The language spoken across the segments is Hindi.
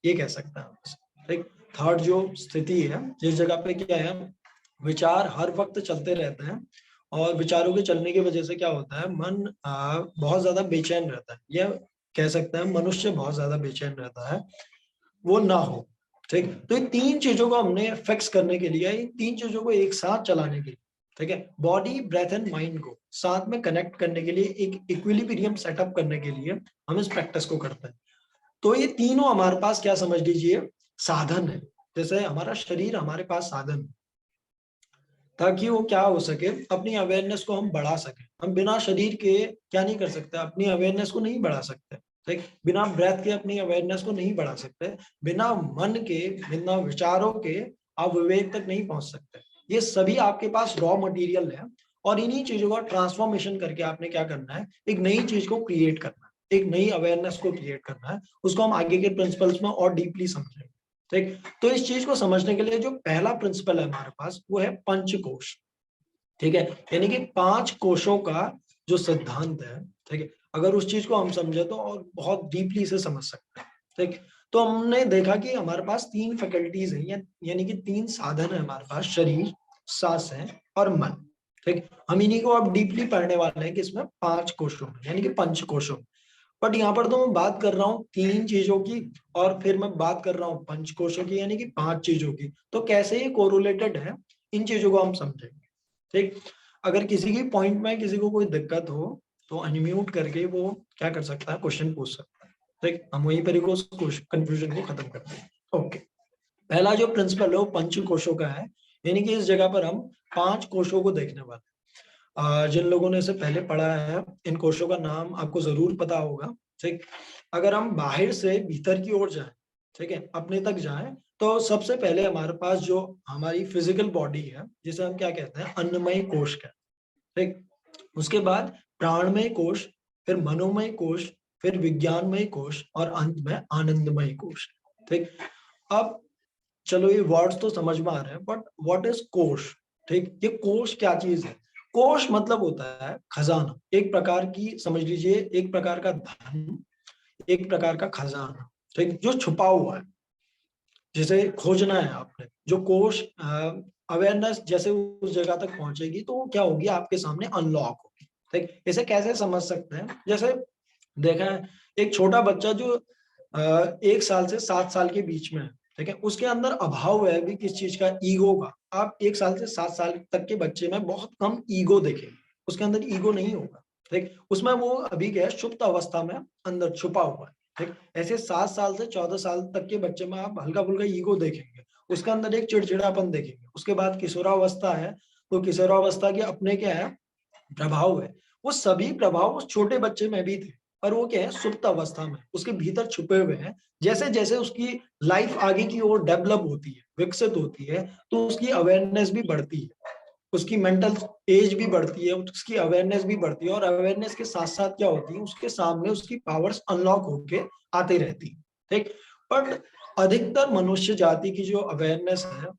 ये कह सकते हैं ठीक। थर्ड जो स्थिति है, जिस जगह पे क्या है, विचार हर वक्त चलते रहते हैं और विचारों के चलने की वजह से क्या होता है, मन बहुत ज्यादा बेचैन रहता है, यह कह सकते हैं मनुष्य बहुत ज्यादा बेचैन रहता है, वो ना हो। ठीक, तो इन तीन चीजों को हमने फिक्स करने के लिए, इन तीन चीजों को एक साथ चलाने के लिए, ठीक है, बॉडी ब्रेथ एंड माइंड को साथ में कनेक्ट करने के लिए, एक इक्विलिब्रियम सेटअप करने के लिए हम इस प्रैक्टिस को करते हैं। तो ये तीनों हमारे पास क्या समझ लीजिए, साधन है। जैसे हमारा शरीर हमारे पास साधन है, ताकि वो क्या हो सके, अपनी अवेयरनेस को हम बढ़ा सके। हम बिना शरीर के क्या नहीं कर सकते, अपनी अवेयरनेस को नहीं बढ़ा सकते, ठीक, बिना ब्रेथ के अपनी अवेयरनेस को नहीं बढ़ा सकते, बिना मन के, बिना विचारों के आप विवेक तक नहीं पहुंच सकते। ये सभी आपके पास रॉ मटेरियल है, और इन्हीं चीजों का ट्रांसफॉर्मेशन करके आपने क्या करना है, एक नई चीज को क्रिएट करना है, एक नई अवेयरनेस को क्रिएट करना है। उसको हम आगे के प्रिंसिपल्स में और डीपली समझेंगे, ठीक। तो इस चीज को समझने के लिए जो पहला प्रिंसिपल है हमारे पास, वो है पंचकोश, ठीक है, यानी कि 5 कोशों का जो सिद्धांत है, ठीक है, अगर उस चीज को हम समझे तो और बहुत डीपली से समझ सकते हैं, ठीक। तो हमने देखा कि हमारे पास 3 फैकल्टीज हैं, यानी कि 3 साधन है हमारे पास, शरीर, सांस है और मन, ठीक। हम इन्हीं को अब डीपली पढ़ने वाले हैं कि इसमें 5 कोशों में, यानी कि पंच कोशों। बट यहाँ पर तो मैं बात कर रहा हूँ 3 चीजों की, और फिर मैं बात कर रहा हूँ पंचकोशों की, यानी कि 5 चीजों की। तो कैसे ये कोरिलेटेड है, इन चीजों को हम समझेंगे, ठीक। अगर किसी की पॉइंट में किसी को कोई दिक्कत हो तो अनम्यूट करके वो क्या कर सकता है, क्वेश्चन पूछ सकता है, ठीक। हम वहीं पर कंफ्यूजन को खत्म करते हैं। ओके, पहला जो प्रिंसिपल है वो पंच कोशों का है, यानी कि इस जगह पर हम 5 कोशों को देखने वाले हैं। जिन लोगों ने इसे पहले पढ़ा है, इन कोशों का नाम आपको जरूर पता होगा, ठीक। अगर हम बाहर से भीतर की ओर जाएं, ठीक है, अपने तक जाएं, तो सबसे पहले हमारे पास जो हमारी फिजिकल बॉडी है, जिसे हम क्या कहते हैं, अन्नमय कोश का, ठीक। उसके बाद प्राणमय कोश, फिर मनोमय कोश, फिर विज्ञानमय कोश, और अंत में आनंदमय कोश, ठीक। अब चलो ये वर्ड्स तो समझ में आ रहे हैं, बट व्हाट इज कोश, ठीक। ये कोश क्या चीज है? कोश मतलब होता है खजाना, एक प्रकार की, समझ लीजिए एक प्रकार का धन, एक प्रकार का खजाना, ठीक, जो छुपा हुआ है, जिसे खोजना है आपने। जो कोश अवेयरनेस जैसे उस जगह तक पहुंचेगी तो वो क्या होगी, आपके सामने अनलॉक होगी, ठीक। इसे कैसे समझ सकते हैं, जैसे देखा है एक छोटा बच्चा जो 1 साल से 7 साल के बीच में है, ठीक है, उसके अंदर अभाव है भी किस चीज का, ईगो का। आप 1 साल से 7 साल तक के बच्चे में बहुत कम ईगो देखेंगे, उसके अंदर ईगो नहीं होगा, ठीक। उसमें वो अभी क्या है, सुप्त अवस्था में अंदर छुपा हुआ है, ठीक। ऐसे 7 साल से 14 साल तक के बच्चे में आप हल्का फुल्का ईगो देखेंगे, उसके अंदर एक चिड़चिड़ापन देखेंगे। उसके बाद किशोरावस्था है, तो किशोरावस्था के अपने क्या है, प्रभाव है। वो सभी प्रभाव उस छोटे बच्चे में भी थे, पर वो क्या है, सुप्त अवस्था में उसके भीतर छुपे हुए हैं। जैसे जैसे उसकी लाइफ आगे की ओर डेवलप होती है, विकसित होती है, तो उसकी अवेयरनेस भी बढ़ती है, उसकी मेंटल एज भी बढ़ती है, उसकी अवेयरनेस भी बढ़ती है, और अवेयरनेस के साथ साथ क्या होती है, उसके सामने उसकी पावर्स अनलॉक होके आती रहती है, ठीक। बट अधिकतर मनुष्य जाति की जो अवेयरनेस है,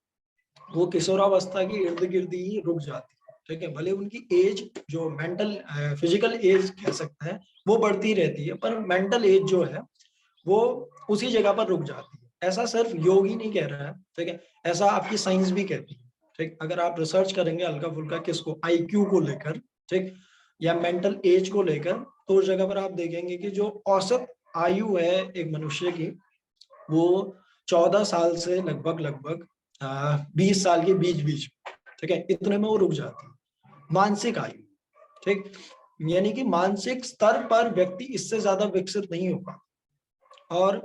वो किशोरावस्था की इर्द गिर्द ही रुक जाती है, ठीक है। भले उनकी एज जो मेंटल फिजिकल एज कह सकते हैं वो बढ़ती रहती है, पर मेंटल एज जो है वो उसी जगह पर रुक जाती है। ऐसा सिर्फ योग ही नहीं कह रहा है, ठीक है, ऐसा आपकी साइंस भी कहती है, ठीक। अगर आप रिसर्च करेंगे हल्का फुल्का किसको, आईक्यू को लेकर, ठीक, या मेंटल एज को लेकर, तो उस जगह पर आप देखेंगे कि जो औसत आयु है एक मनुष्य की, वो 14 साल से लगभग लगभग 20 साल के बीच बीच, ठीक है, इतने में वो रुक जाती है। मानसिक आयु, ठीक, यानी कि मानसिक स्तर पर व्यक्ति इससे ज्यादा विकसित नहीं होगा। और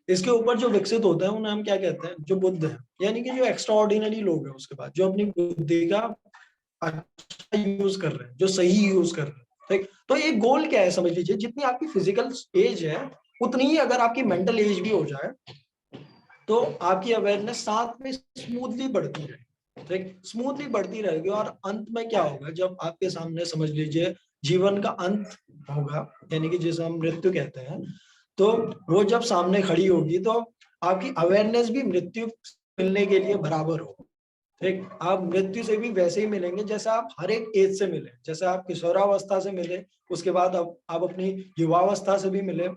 इसके ऊपर जो विकसित होते हैं उन्हें हम क्या कहते हैं, जो बुद्ध है, यानी कि जो एक्स्ट्रा ऑर्डिनरी लोग हैं, उसके बाद जो अपनी बुद्धि का अच्छा यूज कर रहे हैं, जो सही यूज कर रहे हैं, ठीक। तो ये गोल क्या है, समझ लीजिए जितनी आपकी फिजिकल एज है, उतनी ही अगर आपकी मेंटल एज भी हो जाए, तो आपकी अवेयरनेस साथ में स्मूथली बढ़ती रहेगी, ठीक, स्मूथली बढ़ती रहेगी। और अंत में क्या होगा, जब आपके सामने समझ लीजिए जीवन का अंत होगा, यानी कि जिसे हम मृत्यु कहते हैं, तो वो जब सामने खड़ी होगी तो आपकी अवेयरनेस भी मृत्यु मिलने के लिए बराबर हो, ठीक। आप मृत्यु से भी वैसे ही मिलेंगे जैसे आप हर एक एज से मिले, जैसे आप किशोरावस्था से मिले, उसके बाद आप अपनी युवावस्था से भी मिले,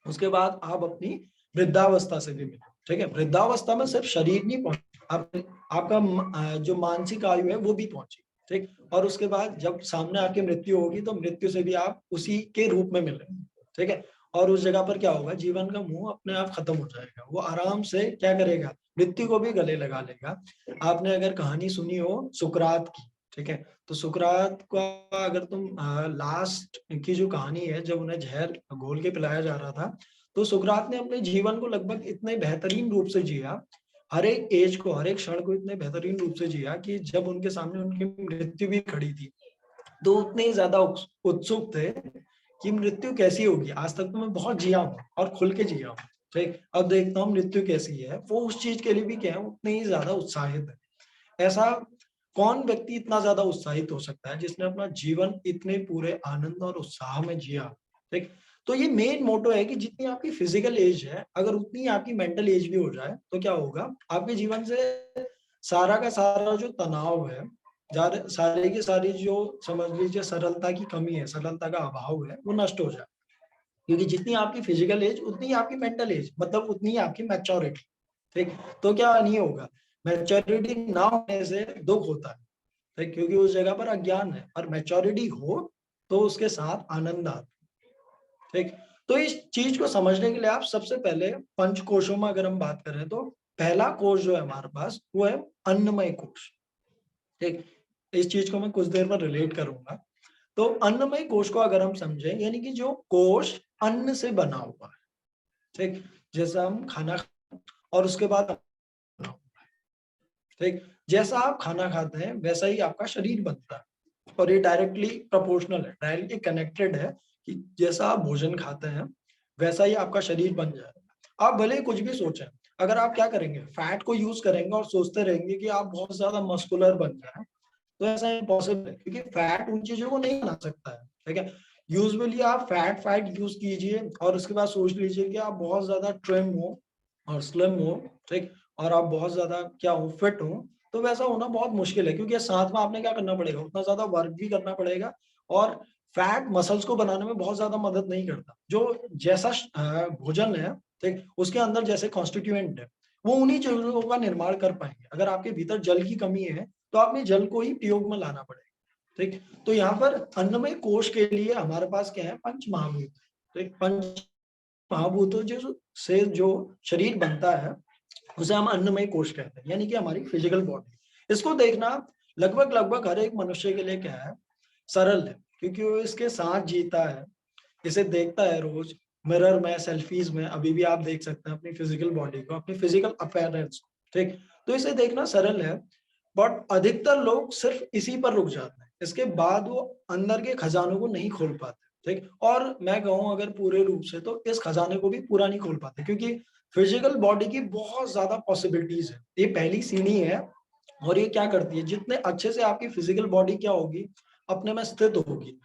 उसके बाद आप अपनी वृद्धावस्था से भी मिले। ठीक है, वृद्धावस्था में सिर्फ शरीर नहीं पहुंचा, आपका जो मानसिक आयु है वो भी पहुंची। ठीक, और उसके बाद जब सामने आपकी मृत्यु होगी तो मृत्यु से भी आप उसी के रूप में मिले। ठीक है, और उस जगह पर क्या होगा, जीवन का मुंह अपने आप खत्म हो जाएगा। वो आराम से क्या करेगा, मृत्यु को भी गले लगा लेगा। आपने अगर कहानी सुनी हो सुकरात की, ठीक है, तो सुकरात का अगर तुम लास्ट की जो कहानी है, जब उन्हें जहर घोल के पिलाया जा रहा था, तो सुकरात ने अपने जीवन को लगभग इतने बेहतरीन रूप से जिया, हर एक एज को, हर एक क्षण को इतने बेहतरीन रूप से जिया कि जब उनके सामने उनकी मृत्यु भी खड़ी थी तो उतने ही ज्यादा उत्सुक थे कि मृत्यु कैसी होगी। आज तक तो मैं बहुत जिया हूँ और खुल के जिया हूँ, ठीक, अब देखता हूँ मृत्यु कैसी है। वो उस चीज के लिए भी क्या है, उतने ही ज्यादा उत्साहित है। ऐसा कौन व्यक्ति इतना ज्यादा उत्साहित हो सकता है जिसने अपना जीवन इतने पूरे आनंद और उत्साह में जिया। ठीक, तो ये मेन मोटो है कि जितनी आपकी फिजिकल एज है, अगर उतनी आपकी मेंटल एज भी हो जाए तो क्या होगा, आपके जीवन से सारा का सारा जो तनाव है, सारी की सारी जो समझ लीजिए सरलता की कमी है, सरलता का अभाव है, वो नष्ट हो जाए। क्योंकि जितनी आपकी फिजिकल एज उतनी ही आपकी मेंटल एज, मतलब उतनी ही आपकी मैच्योरिटी। ठीक, तो क्या नहीं होगा, मैच्योरिटी ना होने से दुख होता है। ठीक, क्योंकि उस जगह पर अज्ञान है, और मैच्योरिटी हो तो उसके साथ आनंद आता है। ठीक, तो इस चीज को समझने के लिए आप सबसे पहले पंच कोशों में अगर हम बात करें तो पहला कोश जो है हमारे पास वो है अन्नमय कोश। ठीक, इस चीज को मैं कुछ देर में रिलेट करूंगा। तो अन्नमय कोश को अगर हम समझें, यानी कि जो कोश अन्न से बना हुआ है। ठीक, जैसा हम खाना और उसके बाद, ठीक, जैसा आप खाना खाते हैं वैसा ही आपका शरीर बनता है, और ये डायरेक्टली प्रोपोर्शनल है, डायरेक्टली कनेक्टेड है कि जैसा आप भोजन खाते हैं वैसा ही आपका शरीर बन जाएगा। आप भले ही कुछ भी सोचें, अगर आप क्या करेंगे, फैट को यूज करेंगे और सोचते रहेंगे कि आप बहुत ज्यादा मस्कुलर बन जाए, तो ऐसा इम्पॉसिबल है, क्योंकि फैट उन चीजों को नहीं बना सकता है। ठीक है, यूजुअली आप फैट फैट यूज कीजिए और उसके बाद सोच लीजिए कि आप बहुत ज्यादा ट्रिम हो और स्लिम हो, ठीक, और आप बहुत ज्यादा क्या हो, फिट हो, तो वैसा होना बहुत मुश्किल है, क्योंकि साथ में आपने क्या करना पड़ेगा, उतना ज्यादा वर्क भी करना पड़ेगा। और फैट मसल्स को बनाने में बहुत ज्यादा मदद नहीं करता। जो जैसा भोजन है, ठीक, उसके अंदर जैसे कॉन्स्टिट्यूएंट है, वो उन्हीं चीजों का निर्माण कर पाएंगे। अगर आपके भीतर जल की कमी है तो आपने जल को ही प्रयोग में लाना पड़ेगा। ठीक, तो यहाँ पर अन्नमय कोश के लिए हमारे पास क्या है, पंच महाभूत। ठीक, पंच महाभूतों जो से जो शरीर बनता है उसे हम अन्नमय कोश कहते हैं, यानी कि हमारी फिजिकल बॉडी। इसको देखना लगभग लगभग हर एक मनुष्य के लिए क्या है, सरल है, क्योंकि वो इसके साथ जीता है, इसे देखता है रोज मिरर में, सेल्फीज में। अभी भी आप देख सकते हैं अपनी फिजिकल बॉडी को, अपनी फिजिकल अपीयरेंस। ठीक, तो इसे देखना सरल है, बट अधिकतर लोग सिर्फ इसी पर रुक जाते हैं, इसके बाद वो अंदर के खजानों को नहीं खोल पाते। ठीक, और मैं कहूँ अगर पूरे रूप से तो इस खजाने को भी पूरा नहीं खोल पाते, क्योंकि फिजिकल बॉडी की बहुत ज्यादा पॉसिबिलिटीज है। ये पहली सीढ़ी है, और ये क्या करती है, जितने अच्छे से आपकी फिजिकल बॉडी क्या होगी, अपने में स्थित होगी,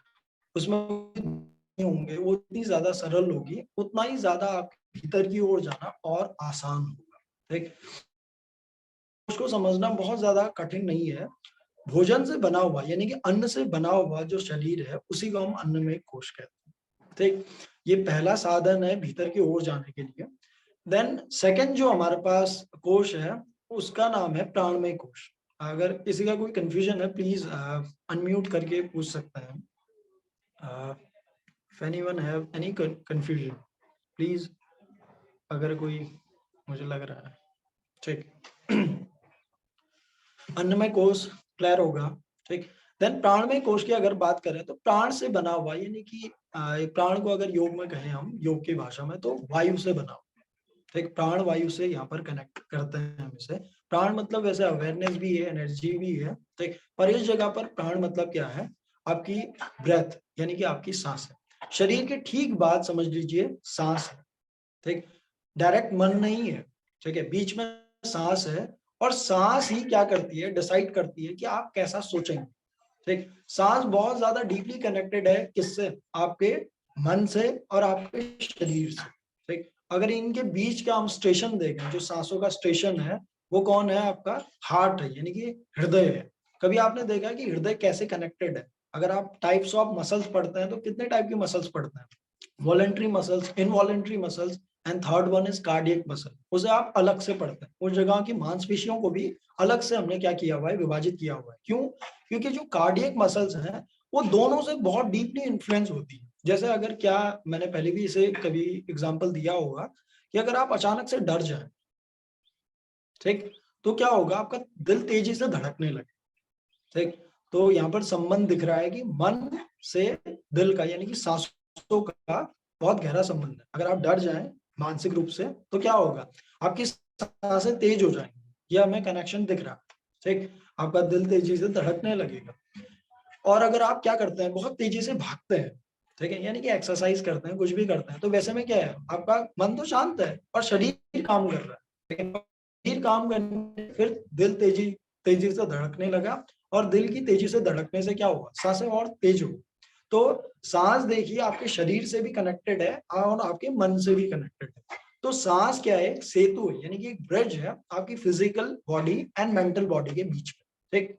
उसमें होंगे, वो उतनी ज्यादा सरल होगी, उतना ही ज्यादा आपके भीतर की ओर जाना और आसान होगा। ठीक, उसको समझना बहुत ज्यादा कठिन नहीं है। भोजन से बना हुआ, यानी कि अन्न से बना हुआ जो शरीर है उसी को हम अन्नमय कोश कहते हैं। ठीक, ये पहला साधन है भीतर की ओर जाने के लिए। देन सेकंड जो हमारे पास कोश है उसका नाम है प्राणमय कोश। अगर किसी का कोई कंफ्यूजन है प्लीज अनम्यूट करके पूछ सकते हैं। If anyone have any confusion please, अगर कोई, मुझे लग रहा है ठीक अन्नमय कोश क्लियर होगा। ठीक, देन प्राणमय कोश की अगर बात करें तो प्राण से बना हुआ, यानी कि प्राण को अगर योग में कहें हम, योग की भाषा में, तो वायु से बना हुआ। ठीक, प्राण वायु से यहाँ पर कनेक्ट करते हैं हम इसे। प्राण मतलब वैसे अवेयरनेस भी है, एनर्जी भी है। ठीक, पर इस जगह पर प्राण मतलब क्या है, आपकी ब्रेथ, यानी कि आपकी सांस है। शरीर के ठीक बाद समझ लीजिए सांस है। ठीक, डायरेक्ट मन नहीं है। ठीक है, बीच में सांस है, और सांस ही क्या करती है, डिसाइड करती है कि आप कैसा सोचेंगे। ठीक, सांस बहुत ज्यादा डीपली कनेक्टेड है किससे, आपके मन से और आपके शरीर से। ठीक, अगर इनके बीच का हम स्टेशन देखें, जो सांसों का स्टेशन है वो कौन है, आपका हार्ट है, यानी कि हृदय है। कभी आपने देखा कि हृदय कैसे कनेक्टेड है? अगर आप टाइप्स ऑफ मसल्स पढ़ते हैं तो कितने टाइप की मसल्स पढ़ते हैं, voluntary muscles, involuntary muscles, and third one is cardiac muscle, उसे आप अलग से पढ़ते हैं। उस जगह की मांसपेशियों को भी अलग से हमने क्या किया हुआ है, विभाजित किया हुआ है। क्यों? क्योंकि जो कार्डियक मसल्स हैं वो दोनों से बहुत डीपली इन्फ्लुएंस होती है। जैसे अगर क्या, मैंने पहले भी इसे कभी एग्जांपल दिया होगा कि अगर आप अचानक से डर जाए, ठीक, तो क्या होगा, आपका दिल तेजी से धड़कने लगे, ठीक। तो यहाँ पर संबंध दिख रहा है कि मन से दिल का, यानी कि सांसों का बहुत गहरा संबंध है। अगर आप डर जाएं मानसिक रूप से तो क्या होगा, आपकी सांसें तेज हो जाएंगी, यह हमें कनेक्शन दिख रहा है, ठीक। आपका दिल तेजी से धड़कने लगेगा। और अगर आप क्या करते हैं, बहुत तेजी से भागते हैं, ठीक है, यानी कि एक्सरसाइज करते हैं, कुछ भी करते हैं, तो वैसे में क्या है, आपका मन तो शांत है और शरीर काम कर रहा है, लेकिन शरीर काम करने फिर दिल तेजी तेजी से धड़कने लगा, और दिल की तेजी से धड़कने से क्या हुआ, सांसें और तेज हो। तो सांस देखिए आपके शरीर से भी कनेक्टेड है और आपके मन से भी कनेक्टेड है। तो सांस क्या है, सेतु है, यानी कि एक ब्रिज है आपकी physical body and mental body के बीच में, ठीक।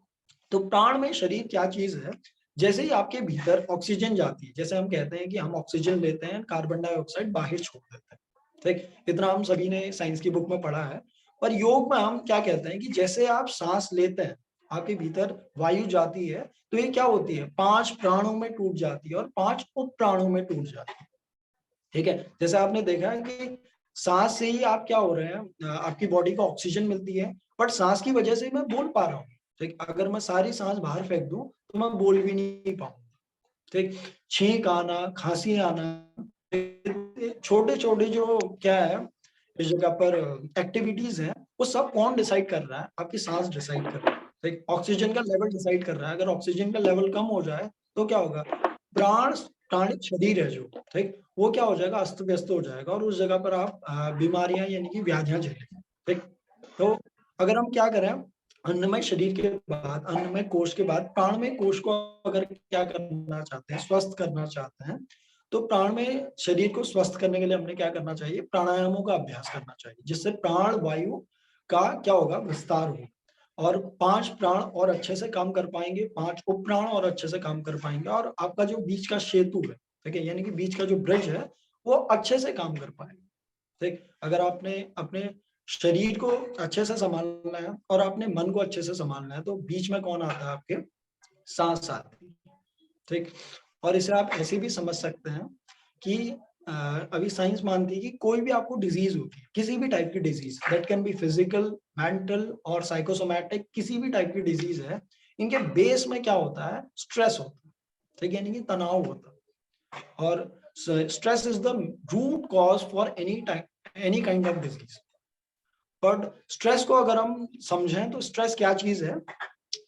तो प्राण में शरीर क्या चीज है, जैसे ही आपके भीतर ऑक्सीजन जाती है, जैसे हम कहते हैं कि हम ऑक्सीजन लेते हैं, कार्बन डाइऑक्साइड बाहर छोड़ देते हैं, ठीक, इतना हम सभी ने साइंस की बुक में पढ़ा है। पर योग में हम क्या कहते हैं कि जैसे आप सांस लेते हैं, आपके भीतर वायु जाती है, तो ये क्या होती है, 5 प्राणों में टूट जाती है और 5 उप प्राणों में टूट जाती है, ठीक है। जैसे आपने देखा है कि सांस से ही आप क्या हो रहे हैं, आपकी बॉडी को ऑक्सीजन मिलती है, बट सांस की वजह से मैं बोल पा रहा हूँ, ठीक। अगर मैं सारी सांस बाहर फेंक दूं तो मैं बोल भी नहीं पाऊंगा, ठीक। छींक आना, खांसी आना, छोटे छोटे जो क्या है इस जगह पर एक्टिविटीज है, वो सब कौन डिसाइड कर रहा है, आपकी सांस डिसाइड कर रहा है, ठीक। ऑक्सीजन का लेवल डिसाइड कर रहा है। अगर ऑक्सीजन का लेवल कम हो जाए तो क्या होगा, प्राण प्राणिक शरीर है जो, ठीक, वो क्या हो जाएगा, अस्त व्यस्त हो जाएगा, और उस जगह पर आप बीमारियां यानी कि व्याधियां झेलेंगे, ठीक। तो अगर हम क्या करें, अन्नमय शरीर के बाद, अन्नमय कोश के बाद प्राणमय कोश को अगर क्या करना चाहते हैं, स्वस्थ करना चाहते हैं, तो प्राण में शरीर को स्वस्थ करने के लिए हमने क्या करना चाहिए, प्राणायामों का अभ्यास करना चाहिए, जिससे प्राण वायु का क्या होगा, विस्तार हो, और 5 प्राण और अच्छे से काम कर पाएंगे, 5 उपप्राण और अच्छे से काम कर पाएंगे, और आपका जो बीच का सेतु है, ठीक है, यानी कि बीच का जो ब्रिज है वो अच्छे से काम कर पाएगा, ठीक। अगर आपने अपने शरीर को अच्छे से संभालना है और आपने मन को अच्छे से संभालना है, तो बीच में कौन आता है, आपके सांस आती है, ठीक। और इसे आप ऐसे भी समझ सकते हैं कि अभी साइंस मानती है कि कोई भी आपको डिजीज होती है, किसी भी टाइप की disease, that can be physical, mental और साइकोसोमैटिक, किसी भी टाइप की डिजीज है, इनके बेस में क्या होता है, स्ट्रेस होता है, ठीक है, यानी कि तनाव होता है। और stress is the root cause for any kind of disease. But stress को अगर हम समझें तो स्ट्रेस क्या चीज है,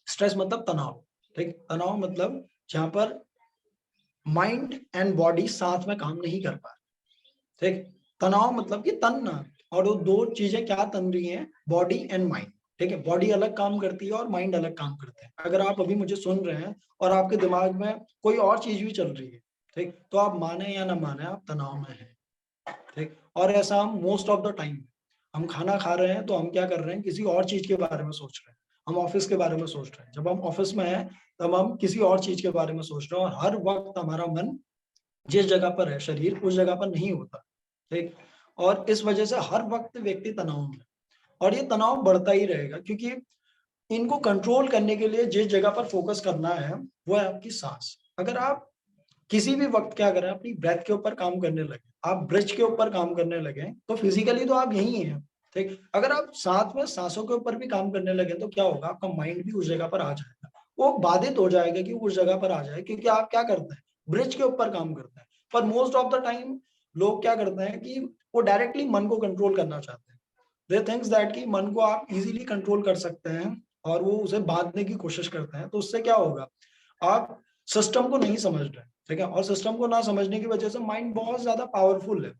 स्ट्रेस मतलब तनाव, ठीक। तनाव मतलब जहां पर माइंड एंड बॉडी साथ में काम नहीं कर पा रहे, ठीक। तनाव मतलब कि तन्ना, और वो दो चीजें क्या तन रही हैं, बॉडी एंड माइंड, ठीक है। बॉडी अलग काम करती है और माइंड अलग काम करता है। अगर आप अभी मुझे सुन रहे हैं और आपके दिमाग में कोई और चीज भी चल रही है, ठीक, तो आप माने या ना माने आप तनाव में हैं, ठीक। और ऐसा हम मोस्ट ऑफ द टाइम, हम खाना खा रहे हैं तो हम क्या कर रहे हैं, किसी और चीज के बारे में सोच रहे हैं, हम ऑफिस के बारे में सोच रहे हैं, जब हम ऑफिस में हैं तब हम किसी और चीज के बारे में सोच रहे हैं, और हर वक्त हमारा मन जिस जगह पर है, शरीर उस जगह पर नहीं होता, ठीक। और इस वजह से हर वक्त व्यक्ति तनाव में, और ये तनाव बढ़ता ही रहेगा, क्योंकि इनको कंट्रोल करने के लिए जिस जगह पर फोकस करना है वो है आपकी सांस। अगर आप किसी भी वक्त क्या करें, अपनी ब्रेथ के ऊपर काम करने लगे, आप ब्रिज के ऊपर काम करने लगे, तो फिजिकली तो आप यही हैं, ठीक। अगर आप साथ में सांसों के ऊपर भी काम करने लगे तो क्या होगा, आपका माइंड भी उस जगह पर आ जाएगा, वो बाधित हो जाएगा कि उस जगह पर आ जाए, क्योंकि आप क्या करते हैं, ब्रिज के ऊपर काम करते हैं। पर मोस्ट ऑफ द टाइम लोग क्या करते हैं कि वो डायरेक्टली मन को कंट्रोल करना चाहते हैं, दे थिंक्स दैट कि मन को आप इजीली कंट्रोल कर सकते हैं, और वो उसे बांधने की कोशिश करते हैं। तो उससे क्या होगा, आप सिस्टम को नहीं समझ रहे, ठीक है। और सिस्टम को ना समझने की वजह से माइंड बहुत ज्यादा पावरफुल है,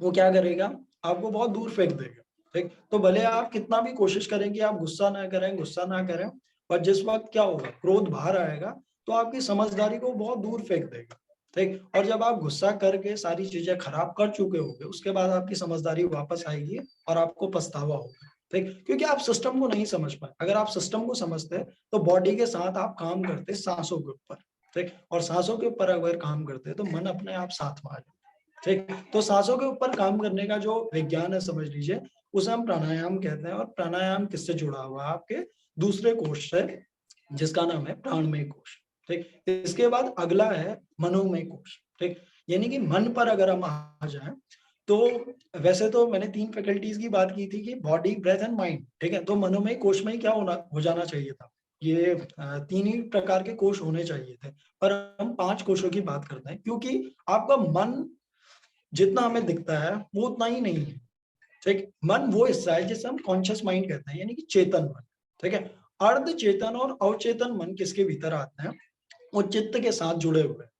वो क्या करेगा, आपको बहुत दूर फेंक देगा, ठीक। तो भले आप कितना भी कोशिश करें कि आप गुस्सा ना करें, गुस्सा ना करें, पर जिस वक्त क्या होगा, क्रोध बाहर आएगा, तो आपकी समझदारी को बहुत दूर फेंक देगा, ठीक। और जब आप गुस्सा करके सारी चीजें खराब कर चुके होंगे, उसके बाद आपकी समझदारी वापस आएगी और आपको पछतावा होगा, ठीक, क्योंकि आप सिस्टम को नहीं समझ पाए। अगर आप सिस्टम को समझते तो बॉडी के साथ आप काम करते सांसों के ऊपर, ठीक, और सांसों के ऊपर अगर काम करते तो मन अपने आप साथ में आ जाता, ठीक। तो सांसों के ऊपर काम करने का जो विज्ञान है समझ लीजिए, उसे हम प्राणायाम कहते हैं। और प्राणायाम किससे जुड़ा हुआ है? आपके दूसरे कोष से, जिसका नाम है प्राणमय कोश। ठीक। इसके बाद अगला है मनोमय कोश। ठीक। यानी कि मन पर अगर हम आ जाए, तो वैसे तो मैंने 3 फैकल्टीज की बात की थी कि बॉडी, ब्रेथ एंड माइंड। ठीक है, तो मनोमय कोश में ही क्या होना हो जाना चाहिए था, ये 3 ही प्रकार के कोश होने चाहिए थे, पर हम 5 कोशों की बात करते हैं, क्योंकि आपका मन जितना हमें दिखता है वो उतना ही नहीं है। ठीक। मन वो हिस्सा है जिसे हम कॉन्शियस माइंड कहते हैं, यानी कि चेतन मन। ठीक है। अर्ध चेतन और अवचेतन मन किसके भीतर आते हैं? वो चित्त के साथ जुड़े हुए हैं।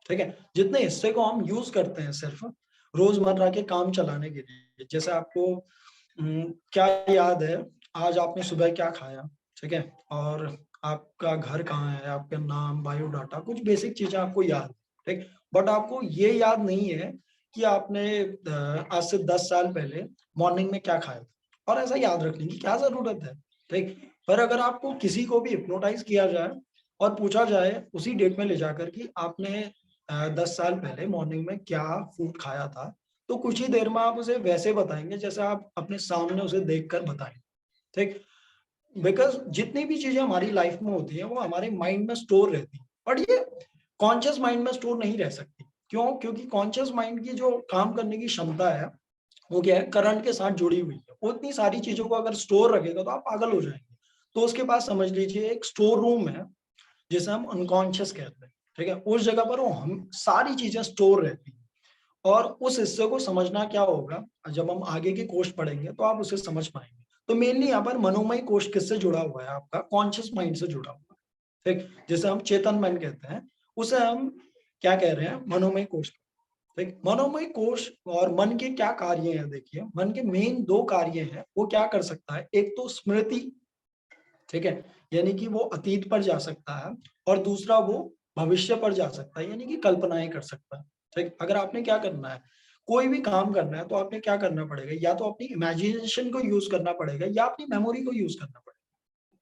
ठीक है। जितने हिस्से को हम यूज करते हैं सिर्फ रोजमर्रा के काम चलाने के लिए, जैसे आपको क्या याद है, आज आपने सुबह क्या खाया? ठीक है। और आपका घर कहाँ है, आपका नाम, बायोडाटा, कुछ बेसिक चीजें आपको याद है। ठीक। बट आपको ये याद नहीं है कि आपने आज से 10 साल पहले मॉर्निंग में क्या खाया था। और ऐसा याद रखने की क्या जरूरत है? ठीक। पर अगर आपको किसी को भी हिप्नोटाइज किया जाए और पूछा जाए उसी डेट में ले जाकर कि आपने 10 साल पहले मॉर्निंग में क्या फूड खाया था, तो कुछ ही देर में आप उसे वैसे बताएंगे जैसे आप अपने सामने उसे देखकर बताएं। ठीक। बिकॉज जितनी भी चीजें हमारी लाइफ में होती है वो हमारे माइंड में स्टोर रहती है, बट ये कॉन्शियस माइंड में स्टोर नहीं रह सकती। क्यों? क्योंकि कॉन्शियस माइंड की जो काम करने की क्षमता है वो क्या है, करंट के साथ जुड़ी हुई है। वो इतनी सारी चीजों को अगर स्टोर रखेगा तो आप पागल हो जाएंगे। तो उसके पास समझ लीजिए एक स्टोर रूम है जिसे हम अनकॉन्शियस कहते हैं। ठीक है। उस जगह पर वो हम सारी चीजें स्टोर रहती हैं। और उस हिस्से को समझना क्या होगा, जब हम आगे के कोष पढ़ेंगे तो आप उसे समझ पाएंगे। तो मेनली यहाँ पर मनोमय कोष किससे जुड़ा हुआ है? आपका कॉन्शियस माइंड से जुड़ा हुआ है। ठीक। जिसे हम चेतन मन कहते हैं, उसे हम क्या कह रहे हैं? मनोमय कोष। ठीक। मनोमय कोष और मन के क्या कार्य हैं? देखिए, मन के मेन 2 कार्य हैं। वो क्या कर सकता है? एक तो स्मृति। ठीक है, यानी कि वो अतीत पर जा सकता है, और दूसरा वो भविष्य पर जा सकता है, यानी कि कल्पनाएं कर सकता है। ठीक। अगर आपने क्या करना है, कोई भी काम करना है, तो आपने क्या करना पड़ेगा? या तो अपनी इमेजिनेशन को यूज करना पड़ेगा या अपनी मेमोरी को यूज करना पड़ेगा।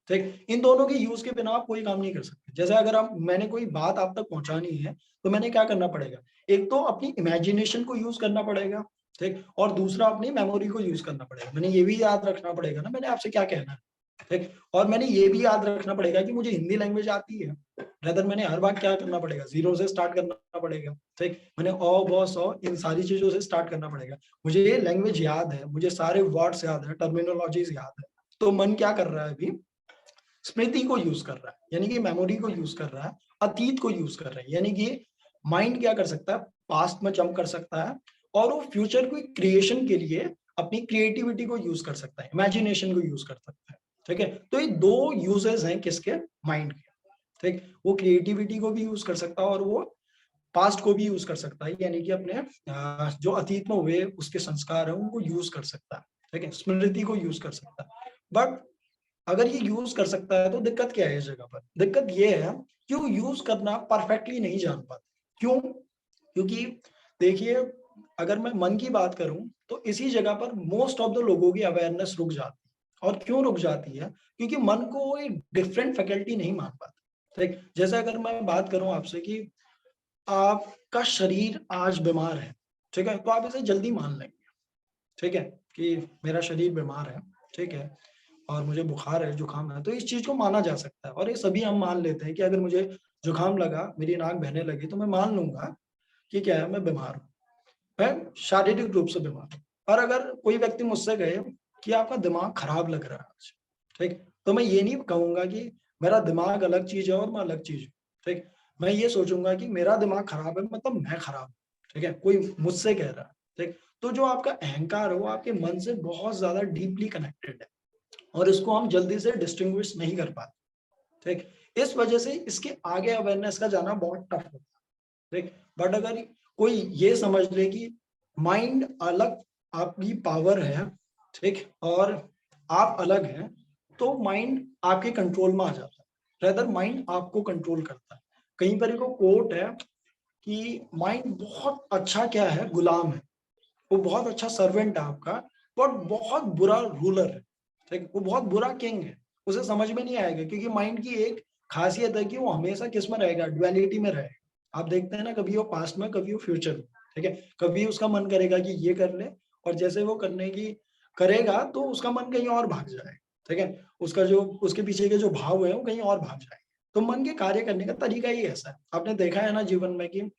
ठीक। इन दोनों के यूज के बिना आप कोई काम नहीं कर सकते। जैसे अगर आप मैंने कोई बात आप तक पहुंचानी है, तो मैंने क्या करना पड़ेगा? एक तो अपनी इमेजिनेशन को यूज करना पड़ेगा। ठीक। और दूसरा अपनी मेमोरी को यूज करना पड़ेगा। मैंने ये भी याद रखना पड़ेगा ना मैंने आपसे क्या कहना है। ठीक। और मैंने ये भी याद रखना पड़ेगा कि मुझे हिंदी लैंग्वेज आती है, रदर मैंने हर बार क्या करना पड़ेगा? जीरो से स्टार्ट करना पड़ेगा। ठीक। मैंने ओ ब सौ इन सारी चीजों से स्टार्ट करना पड़ेगा। मुझे ये लैंग्वेज याद है, मुझे सारे वर्ड्स याद है, टर्मिनोलॉजीज याद है। तो मन क्या कर रहा है अभी? स्मृति को यूज कर रहा है, यानी कि मेमोरी को यूज कर रहा है, अतीत को यूज कर रहा है। यानी कि माइंड क्या कर सकता है? पास्ट में जंप कर सकता है, और वो फ्यूचर को क्रिएशन के लिए अपनी क्रिएटिविटी को यूज कर सकता है, इमेजिनेशन को यूज कर सकता है। ठीक है। तो ये 2 यूजेस हैं किसके? माइंड के। ठीक। वो क्रिएटिविटी को भी यूज कर सकता है और वो पास्ट को भी यूज कर सकता है, यानी कि अपने जो अतीत में हुए उसके संस्कार है उनको यूज कर सकता है। ठीक है। स्मृति को यूज कर सकता है। बट अगर ये यूज कर सकता है तो दिक्कत क्या है इस जगह पर? दिक्कत ये है कि वो यूज करना परफेक्टली नहीं जान पाता। क्यों? क्योंकि देखिए, अगर मैं मन की बात करूं तो इसी जगह पर मोस्ट ऑफ द लोगों की अवेयरनेस रुक जाती है। और क्यों रुक जाती है? क्योंकि मन को एक डिफरेंट फैकल्टी नहीं मान पाता। ठीक। जैसे अगर मैं बात करूं आपसे कि आपका शरीर आज बीमार है, ठीक है, तो आप इसे जल्दी मान लेंगे। ठीक है, कि मेरा शरीर बीमार है, ठीक है, और मुझे बुखार है, जुकाम है, तो इस चीज को माना जा सकता है। और ये सभी हम मान लेते हैं कि अगर मुझे जुकाम लगा, मेरी नाक बहने लगी, तो मैं मान लूंगा कि क्या है, मैं बीमार हूँ, मैं शारीरिक रूप से बीमार हूँ। और अगर कोई व्यक्ति मुझसे कहे कि आपका दिमाग खराब लग रहा है आज, ठीक, तो मैं ये नहीं कहूंगा कि मेरा दिमाग अलग चीज है और मैं अलग चीज हूँ। ठीक। मैं ये सोचूंगा कि मेरा दिमाग खराब है मतलब मैं खराब हूँ। ठीक है, कोई मुझसे कह रहा है। ठीक। तो जो आपका अहंकार है वो आपके मन से बहुत ज्यादा डीपली कनेक्टेड है, और इसको हम जल्दी से डिस्टिंग्विश नहीं कर पाते। ठीक। इस वजह से इसके आगे अवेयरनेस का जाना बहुत टफ होता है। ठीक। बट अगर कोई ये समझ ले कि माइंड अलग आपकी पावर है, ठीक, और आप अलग हैं, तो माइंड आपके कंट्रोल में आ जाता है, रेदर माइंड आपको कंट्रोल करता है। कहीं पर एक कोट है कि माइंड बहुत अच्छा क्या है, गुलाम है। वो बहुत अच्छा सर्वेंट है आपका, बट बहुत बुरा रूलर है। ठीक। वो बहुत बुरा किंग है। उसे समझ में नहीं आएगा, क्योंकि माइंड की एक खासियत है कि वो हमेशा किस में रहेगा? ड्युअलिटी में रहेगा। आप देखते हैं ना, कभी वो पास्ट में, कभी वो फ्यूचर में। ठीक है। कभी उसका मन करेगा कि ये कर ले, और जैसे वो करने की करेगा तो उसका मन कहीं और भाग जाएगा, ठीक है। उसका जो उसके पीछे के जो भाव है वो कहीं और भाग जाएंगे। तो मन के कार्य करने का तरीका ही ऐसा है। आपने देखा है ना जीवन में कि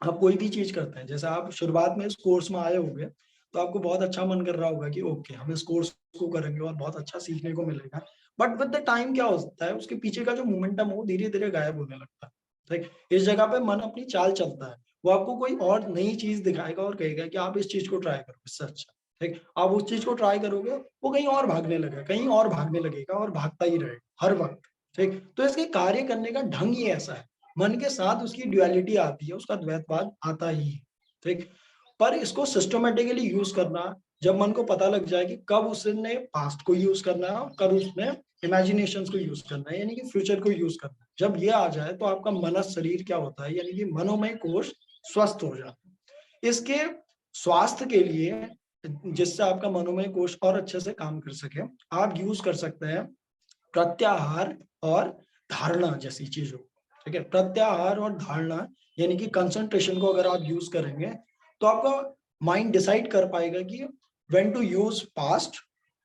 आप कोई भी चीज करते हैं, जैसे आप शुरुआत में इस कोर्स में आए होंगे तो आपको बहुत अच्छा मन कर रहा होगा कि ओके हम इस कोर्स को करेंगे और बहुत अच्छा सीखने को मिलेगा। बट विद द टाइम क्या होता है, उसके पीछे का जो मोमेंटम है वो धीरे धीरे गायब होने लगता है, ठीक। इस जगह पे मन अपनी चाल चलता है, वो आपको कोई और नई चीज दिखाएगा और कहेगा कि आप इस चीज को ट्राई करो, इससे अच्छा, ठीक। आप उस चीज को ट्राई करोगे, वो कहीं और भागने लगेगा, कहीं और भागने लगेगा और भागता ही रहेगा हर वक्त, ठीक। तो इसके कार्य करने का ढंग ही ऐसा है। मन के साथ उसकी ड्युअलिटी आती है, उसका द्वैतवाद आता ही है, ठीक। पर इसको सिस्टमेटिकली यूज करना, जब मन को पता लग जाए कि कब उसने पास्ट को यूज करना है और कब उसने इमेजिनेशन को यूज करना है, यानी कि फ्यूचर को यूज करना है, जब ये आ जाए तो आपका मन शरीर क्या होता है, यानी कि मनोमय कोश स्वस्थ हो जाता है। इसके स्वास्थ्य के लिए, जिससे आपका मनोमय कोश और अच्छे से काम कर सके, आप यूज कर सकते हैं प्रत्याहार और धारणा जैसी चीजों को, ठीक है। प्रत्याहार और धारणा यानी कि कंसंट्रेशन को अगर आप यूज करेंगे तो आपका माइंड डिसाइड कर पाएगा कि व्हेन टू यूज पास्ट,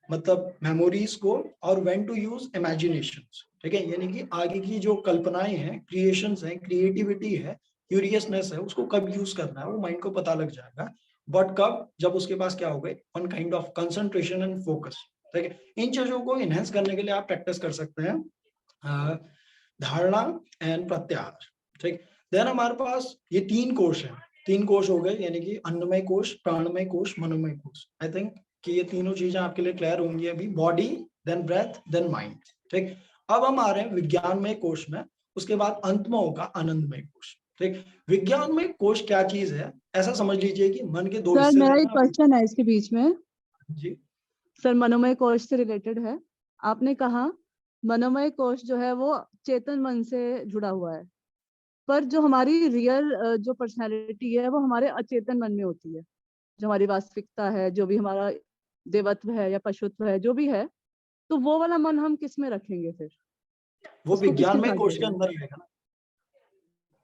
मतलब मेमोरीज को, और व्हेन टू यूज इमेजिनेशंस, ठीक है। यानी कि आगे की जो कल्पनाएं हैं, क्रिएशंस हैं, क्रिएटिविटी है, क्यूरियसनेस है, उसको कब यूज करना है वो माइंड को पता लग जाएगा। बट कब, जब उसके पास क्या होगा, one kind of concentration and focus, ठीक है। इन चीजों को इनहेंस करने के लिए आप प्रैक्टिस कर सकते हैं धारणा एंड प्रत्याहार, ठीक। देन हमारे पास ये तीन कोश हैं, तीन कोश हो गए, यानी कि अन्नमय कोश, प्राणमय कोश, मनोमय कोश। आई थिंक कि ये तीनों चीजें आपके लिए क्लियर होंगी अभी, body, then breath, then mind, ठीक। अब हम आ रहे हैं विज्ञानमय कोश में, उसके बाद अंत में होगा आनंदमय कोश, ठीक। विज्ञानमय कोश क्या चीज है, ऐसा समझ लीजिए कि मन के दो सर हिस्से मेरा थे एक ना। क्वेश्चन है इसके बीच में। जी सर मनोमय कोश से रिलेटेड है। आपने कहा मनोमय कोश जो है वो चेतन मन से जुड़ा हुआ है, पर जो हमारी रियल जो पर्सनालिटी है वो हमारे अचेतन मन में होती है। जो हमारी वास्तविकता है, जो भी हमारा देवत्व है या पशुत्व है, जो भी है, तो वो वाला मन हम किस में रखेंगे फिर? वो उसको किसके विज्ञानमय साथ कोश के जोड़ेंगे? अंदर रहेगा ना,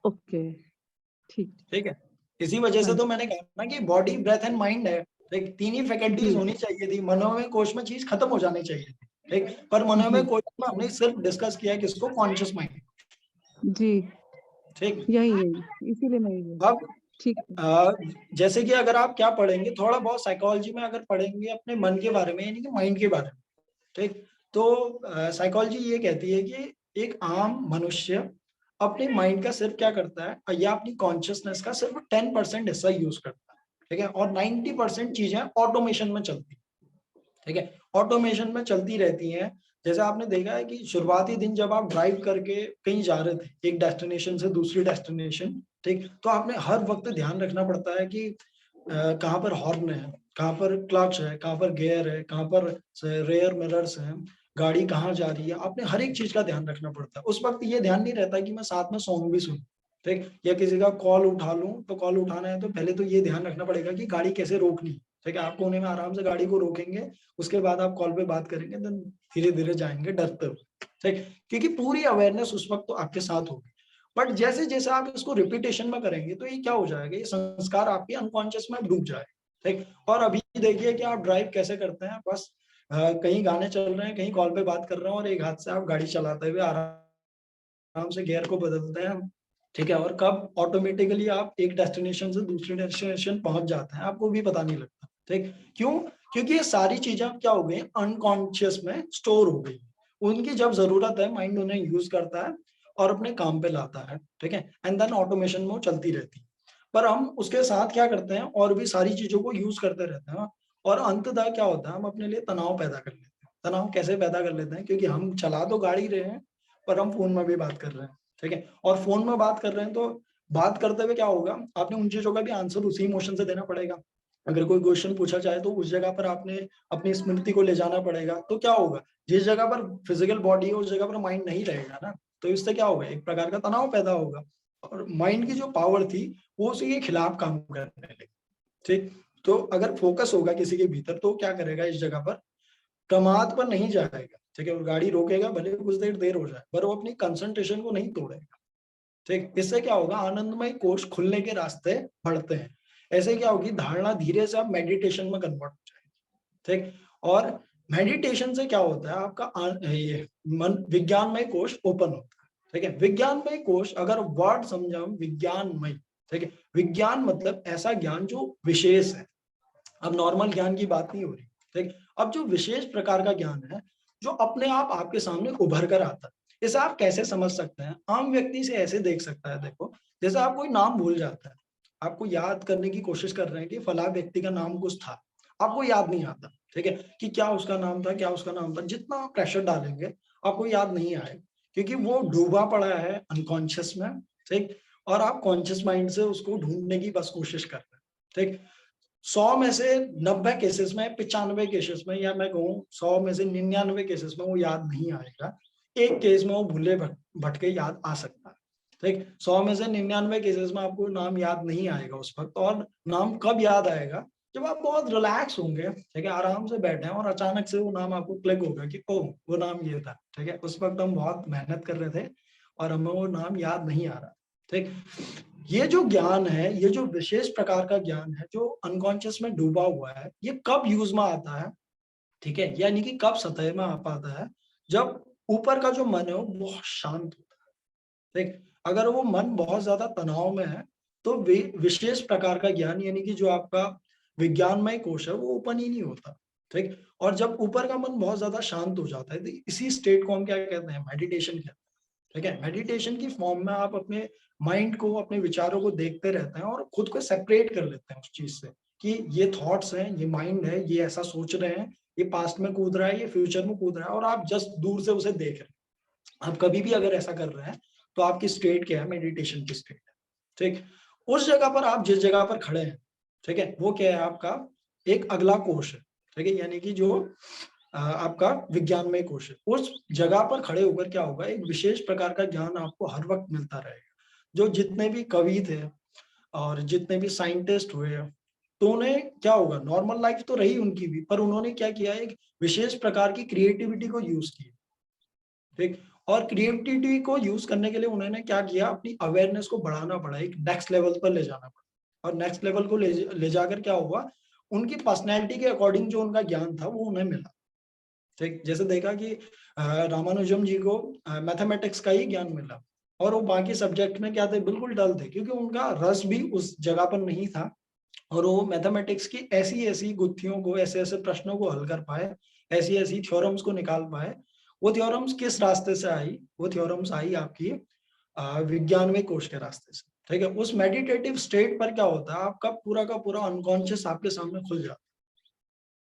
ओके, ठीक। ठीक है। इसी वजह हाँ से तो मैंने कहा ना कि बॉडी, ब्रेथ एंड माइंड है, ठीक। तीन ही फैकल्टीज जी होनी चाहिए थी, मनोमय कोश में चीज खत्म हो जानी चाहिए थी, ठीक। पर मनोमय जी कोश में हमने सिर्फ डिस्कस किया किसको, कॉन्शियस माइंड, जी, ठीक। यही यही इसीलिए मैं ये अब ठीक है। जैसे कि अगर आप क्या पढ़ेंगे, थोड़ा बहुत साइकोलॉजी में अगर पढ़ेंगे अपने मन के बारे में, यानी कि माइंड के बारे में, ठीक। तो साइकोलॉजी ये कहती है कि एक आम मनुष्य अपने माइंड का सिर्फ क्या करता है, या अपनी कॉन्शियसनेस का सिर्फ 10% हिस्सा यूज करता है, ठीक है। और 90% चीजें ऑटोमेशन में चलती है, ठीक है। ऑटोमेशन में चलती रहती हैं। जैसे आपने देखा है कि शुरुआती दिन जब आप ड्राइव करके कहीं जा रहे थे, एक डेस्टिनेशन से दूसरी डेस्टिनेशन, ठीक, तो आपने हर वक्त ध्यान रखना पड़ता है कि कहाँ पर हॉर्न है, कहाँ पर क्लच है, कहाँ पर गियर है, कहाँ पर रेयर मिरर्स हैं, गाड़ी कहाँ जा रही है, आपने हर एक चीज का ध्यान रखना पड़ता है। उस वक्त ये ध्यान नहीं रहता कि मैं साथ में सॉन्ग भी सुनूं, ठीक, या किसी का कॉल उठा लूं। तो कॉल उठाना है तो पहले तो ये ध्यान रखना पड़ेगा कि गाड़ी कैसे रोकनी, ठीक है। आप कोने में आराम से गाड़ी को रोकेंगे, उसके बाद आप कॉल पे बात करेंगे, देन धीरे धीरे जाएंगे डरते हुए, ठीक। क्योंकि पूरी अवेयरनेस उस वक्त तो आपके साथ होगी। बट जैसे जैसे आप इसको रिपीटेशन में करेंगे तो ये क्या हो जाएगा, ये संस्कार आपके अनकॉन्शियस में डूब जाएगा, ठीक। और अभी देखिए कि आप ड्राइव कैसे करते हैं, बस कहीं गाने चल रहे हैं, कहीं कॉल पे बात कर रहे हैं, और एक हाथ से आप गाड़ी चलाते हुए आराम से गियर को बदलते हैं, ठीक है। और कब ऑटोमेटिकली आप एक डेस्टिनेशन से दूसरी डेस्टिनेशन पहुंच जाते हैं, आपको भी पता नहीं लगता, ठीक। क्यों? क्योंकि ये सारी चीजें अब क्या हो गई, अनकॉन्शियस में स्टोर हो गई। उनकी जब जरूरत है माइंड उन्हें यूज करता है और अपने काम पे लाता है, ठीक है। एंड देन ऑटोमेशन में वो चलती रहती है। पर हम उसके साथ क्या करते हैं, और भी सारी चीजों को यूज करते रहते हैं, और अंततः क्या होता है, हम अपने लिए तनाव पैदा कर लेते हैं। तनाव कैसे पैदा कर लेते हैं, क्योंकि हम चला तो गाड़ी रहे हैं पर हम फोन में भी बात कर रहे हैं, ठीक है। और फोन में बात कर रहे हैं तो बात करते हुए क्या होगा, आपने उन चीजों का भी आंसर उसी इमोशन से देना पड़ेगा। अगर कोई क्वेश्चन पूछा जाए तो उस जगह पर आपने अपनी स्मृति को ले जाना पड़ेगा। तो क्या होगा, जिस जगह पर फिजिकल बॉडी है उस जगह पर माइंड नहीं रहेगा ना, तो इससे क्या होगा, एक प्रकार का तनाव पैदा होगा, और माइंड की जो पावर थी वो उसी के खिलाफ काम करने लगी, ठीक। तो अगर फोकस होगा किसी के भीतर तो क्या करेगा, इस जगह पर कमात पर नहीं जाएगा, ठीक है। और गाड़ी रोकेगा, भले कुछ देर देर हो जाए, पर वो अपनी कंसंट्रेशन को नहीं तोड़ेगा, ठीक। इससे क्या होगा, आनंदमय कोश खुलने के रास्ते बढ़ते हैं। ऐसे क्या होगी, धारणा धीरे से आप मेडिटेशन में कन्वर्ट हो जाएगी। ठीक, और मेडिटेशन से क्या होता है, आपका ये मन विज्ञानमय कोश ओपन होता है। ठीक है, विज्ञानमय कोश, अगर वर्ड समझा हम, विज्ञानमय, ठीक है, विज्ञान मतलब ऐसा ज्ञान जो विशेष है, अब नॉर्मल ज्ञान की बात नहीं हो रही। ठीक, अब जो विशेष प्रकार का ज्ञान है, जो अपने आप आपके सामने उभर कर आता है, इसे आप कैसे समझ सकते हैं, आम व्यक्ति से ऐसे देख सकता है। देखो, जैसे आप कोई नाम भूल जाता है, आपको याद करने की कोशिश कर रहे हैं कि फला व्यक्ति का नाम कुछ था, आपको याद नहीं आता। ठीक है, कि क्या उसका नाम था, क्या उसका नाम था, जितना आप प्रेशर डालेंगे आपको याद नहीं आएगा, क्योंकि वो डूबा पड़ा है अनकॉन्शियस में। ठीक, और आप कॉन्शियस माइंड से उसको ढूंढने की बस कोशिश कर रहे हैं। ठीक, 100 में से 90 केसेस में, 95 केसेस में, या मैं कहूँ 100 में से 99 केसेस में वो याद नहीं आएगा, एक केस में वो भूले भटके याद आ सकता है। ठीक, 100 में से 99 केसेस में आपको नाम याद नहीं आएगा उस वक्त, और नाम कब याद आएगा, जब आप बहुत रिलैक्स होंगे, ठीक है, आराम से बैठे हैं और अचानक से वो नाम आपको क्लिक होगा कि ओ वो नाम ये था। ठीक है, उस वक्त हम बहुत मेहनत कर रहे थे और हमें वो नाम याद नहीं आ रहा। ठीक, ये जो ज्ञान है, ये जो विशेष प्रकार का ज्ञान है जो अनकॉन्शियस में डूबा हुआ है, ये कब यूज में आता है, ठीक है, यानी कि कब सतह में आ पाता है, जब ऊपर का जो मन है वो बहुत शांत होता है। ठीक, अगर वो मन बहुत ज्यादा तनाव में है, तो विशेष प्रकार का ज्ञान, यानी कि जो आपका विज्ञानमय कोश है, वो ओपन ही नहीं होता। ठीक, और जब ऊपर का मन बहुत ज्यादा शांत हो जाता है, तो इसी स्टेट को हम क्या कहते हैं, मेडिटेशन कहते हैं। ठीक है, मेडिटेशन की फॉर्म में आप अपने माइंड को, अपने विचारों को देखते रहते हैं और खुद को सेपरेट कर लेते हैं उस चीज से, कि ये थॉट्स हैं, ये माइंड है, ये ऐसा सोच रहे हैं, ये पास्ट में कूद रहा है, ये फ्यूचर में कूद रहा है, और आप जस्ट दूर से उसे देख रहे हैं। आप कभी भी अगर ऐसा कर रहे हैं, तो आपकी स्टेट क्या है, मेडिटेशन की स्टेट है। ठीक, उस जगह पर आप जिस जगह पर खड़े हैं, ठीक है, वो क्या है, आपका एक अगला कोश है। ठीक है, यानी कि जो आपका विज्ञानमय कोश है, उस जगह पर खड़े होकर क्या होगा, एक विशेष प्रकार का ज्ञान आपको हर वक्त मिलता रहेगा। जो जितने भी कवि थे और जितने भी साइंटिस्ट हुए, तो उन्हें क्या होगा, नॉर्मल लाइफ तो रही उनकी भी, पर उन्होंने क्या किया, एक विशेष प्रकार की क्रिएटिविटी को यूज किया। ठीक, और क्रिएटिविटी को यूज करने के लिए उन्होंने क्या किया, अपनी अवेयरनेस को बढ़ाना पड़ा, एक नेक्स्ट लेवल पर ले जाना पड़ा, और नेक्स्ट लेवल को ले जाकर क्या हुआ, उनकी पर्सनैलिटी के अकॉर्डिंग जो उनका ज्ञान था वो उन्हें मिला। ठीक, जैसे देखा कि रामानुजम जी को मैथमेटिक्स का ही ज्ञान मिला, और वो बाकी सब्जेक्ट में क्या थे, बिल्कुल डल थे, क्योंकि उनका रस भी उस जगह पर नहीं था, और वो मैथमेटिक्स की ऐसी ऐसी गुत्थियों को, ऐसे ऐसे प्रश्नों को हल कर पाए, ऐसी ऐसी थ्योरम्स को निकाल पाए। वो थ्योरम्स किस रास्ते से आई, वो थ्योरम्स आई आपकी विज्ञानमय कोश के रास्ते से। ठीक है, उस मेडिटेटिव स्टेट पर क्या होता है, आपका पूरा का पूरा अनकॉन्शियस आपके सामने खुल जाता है।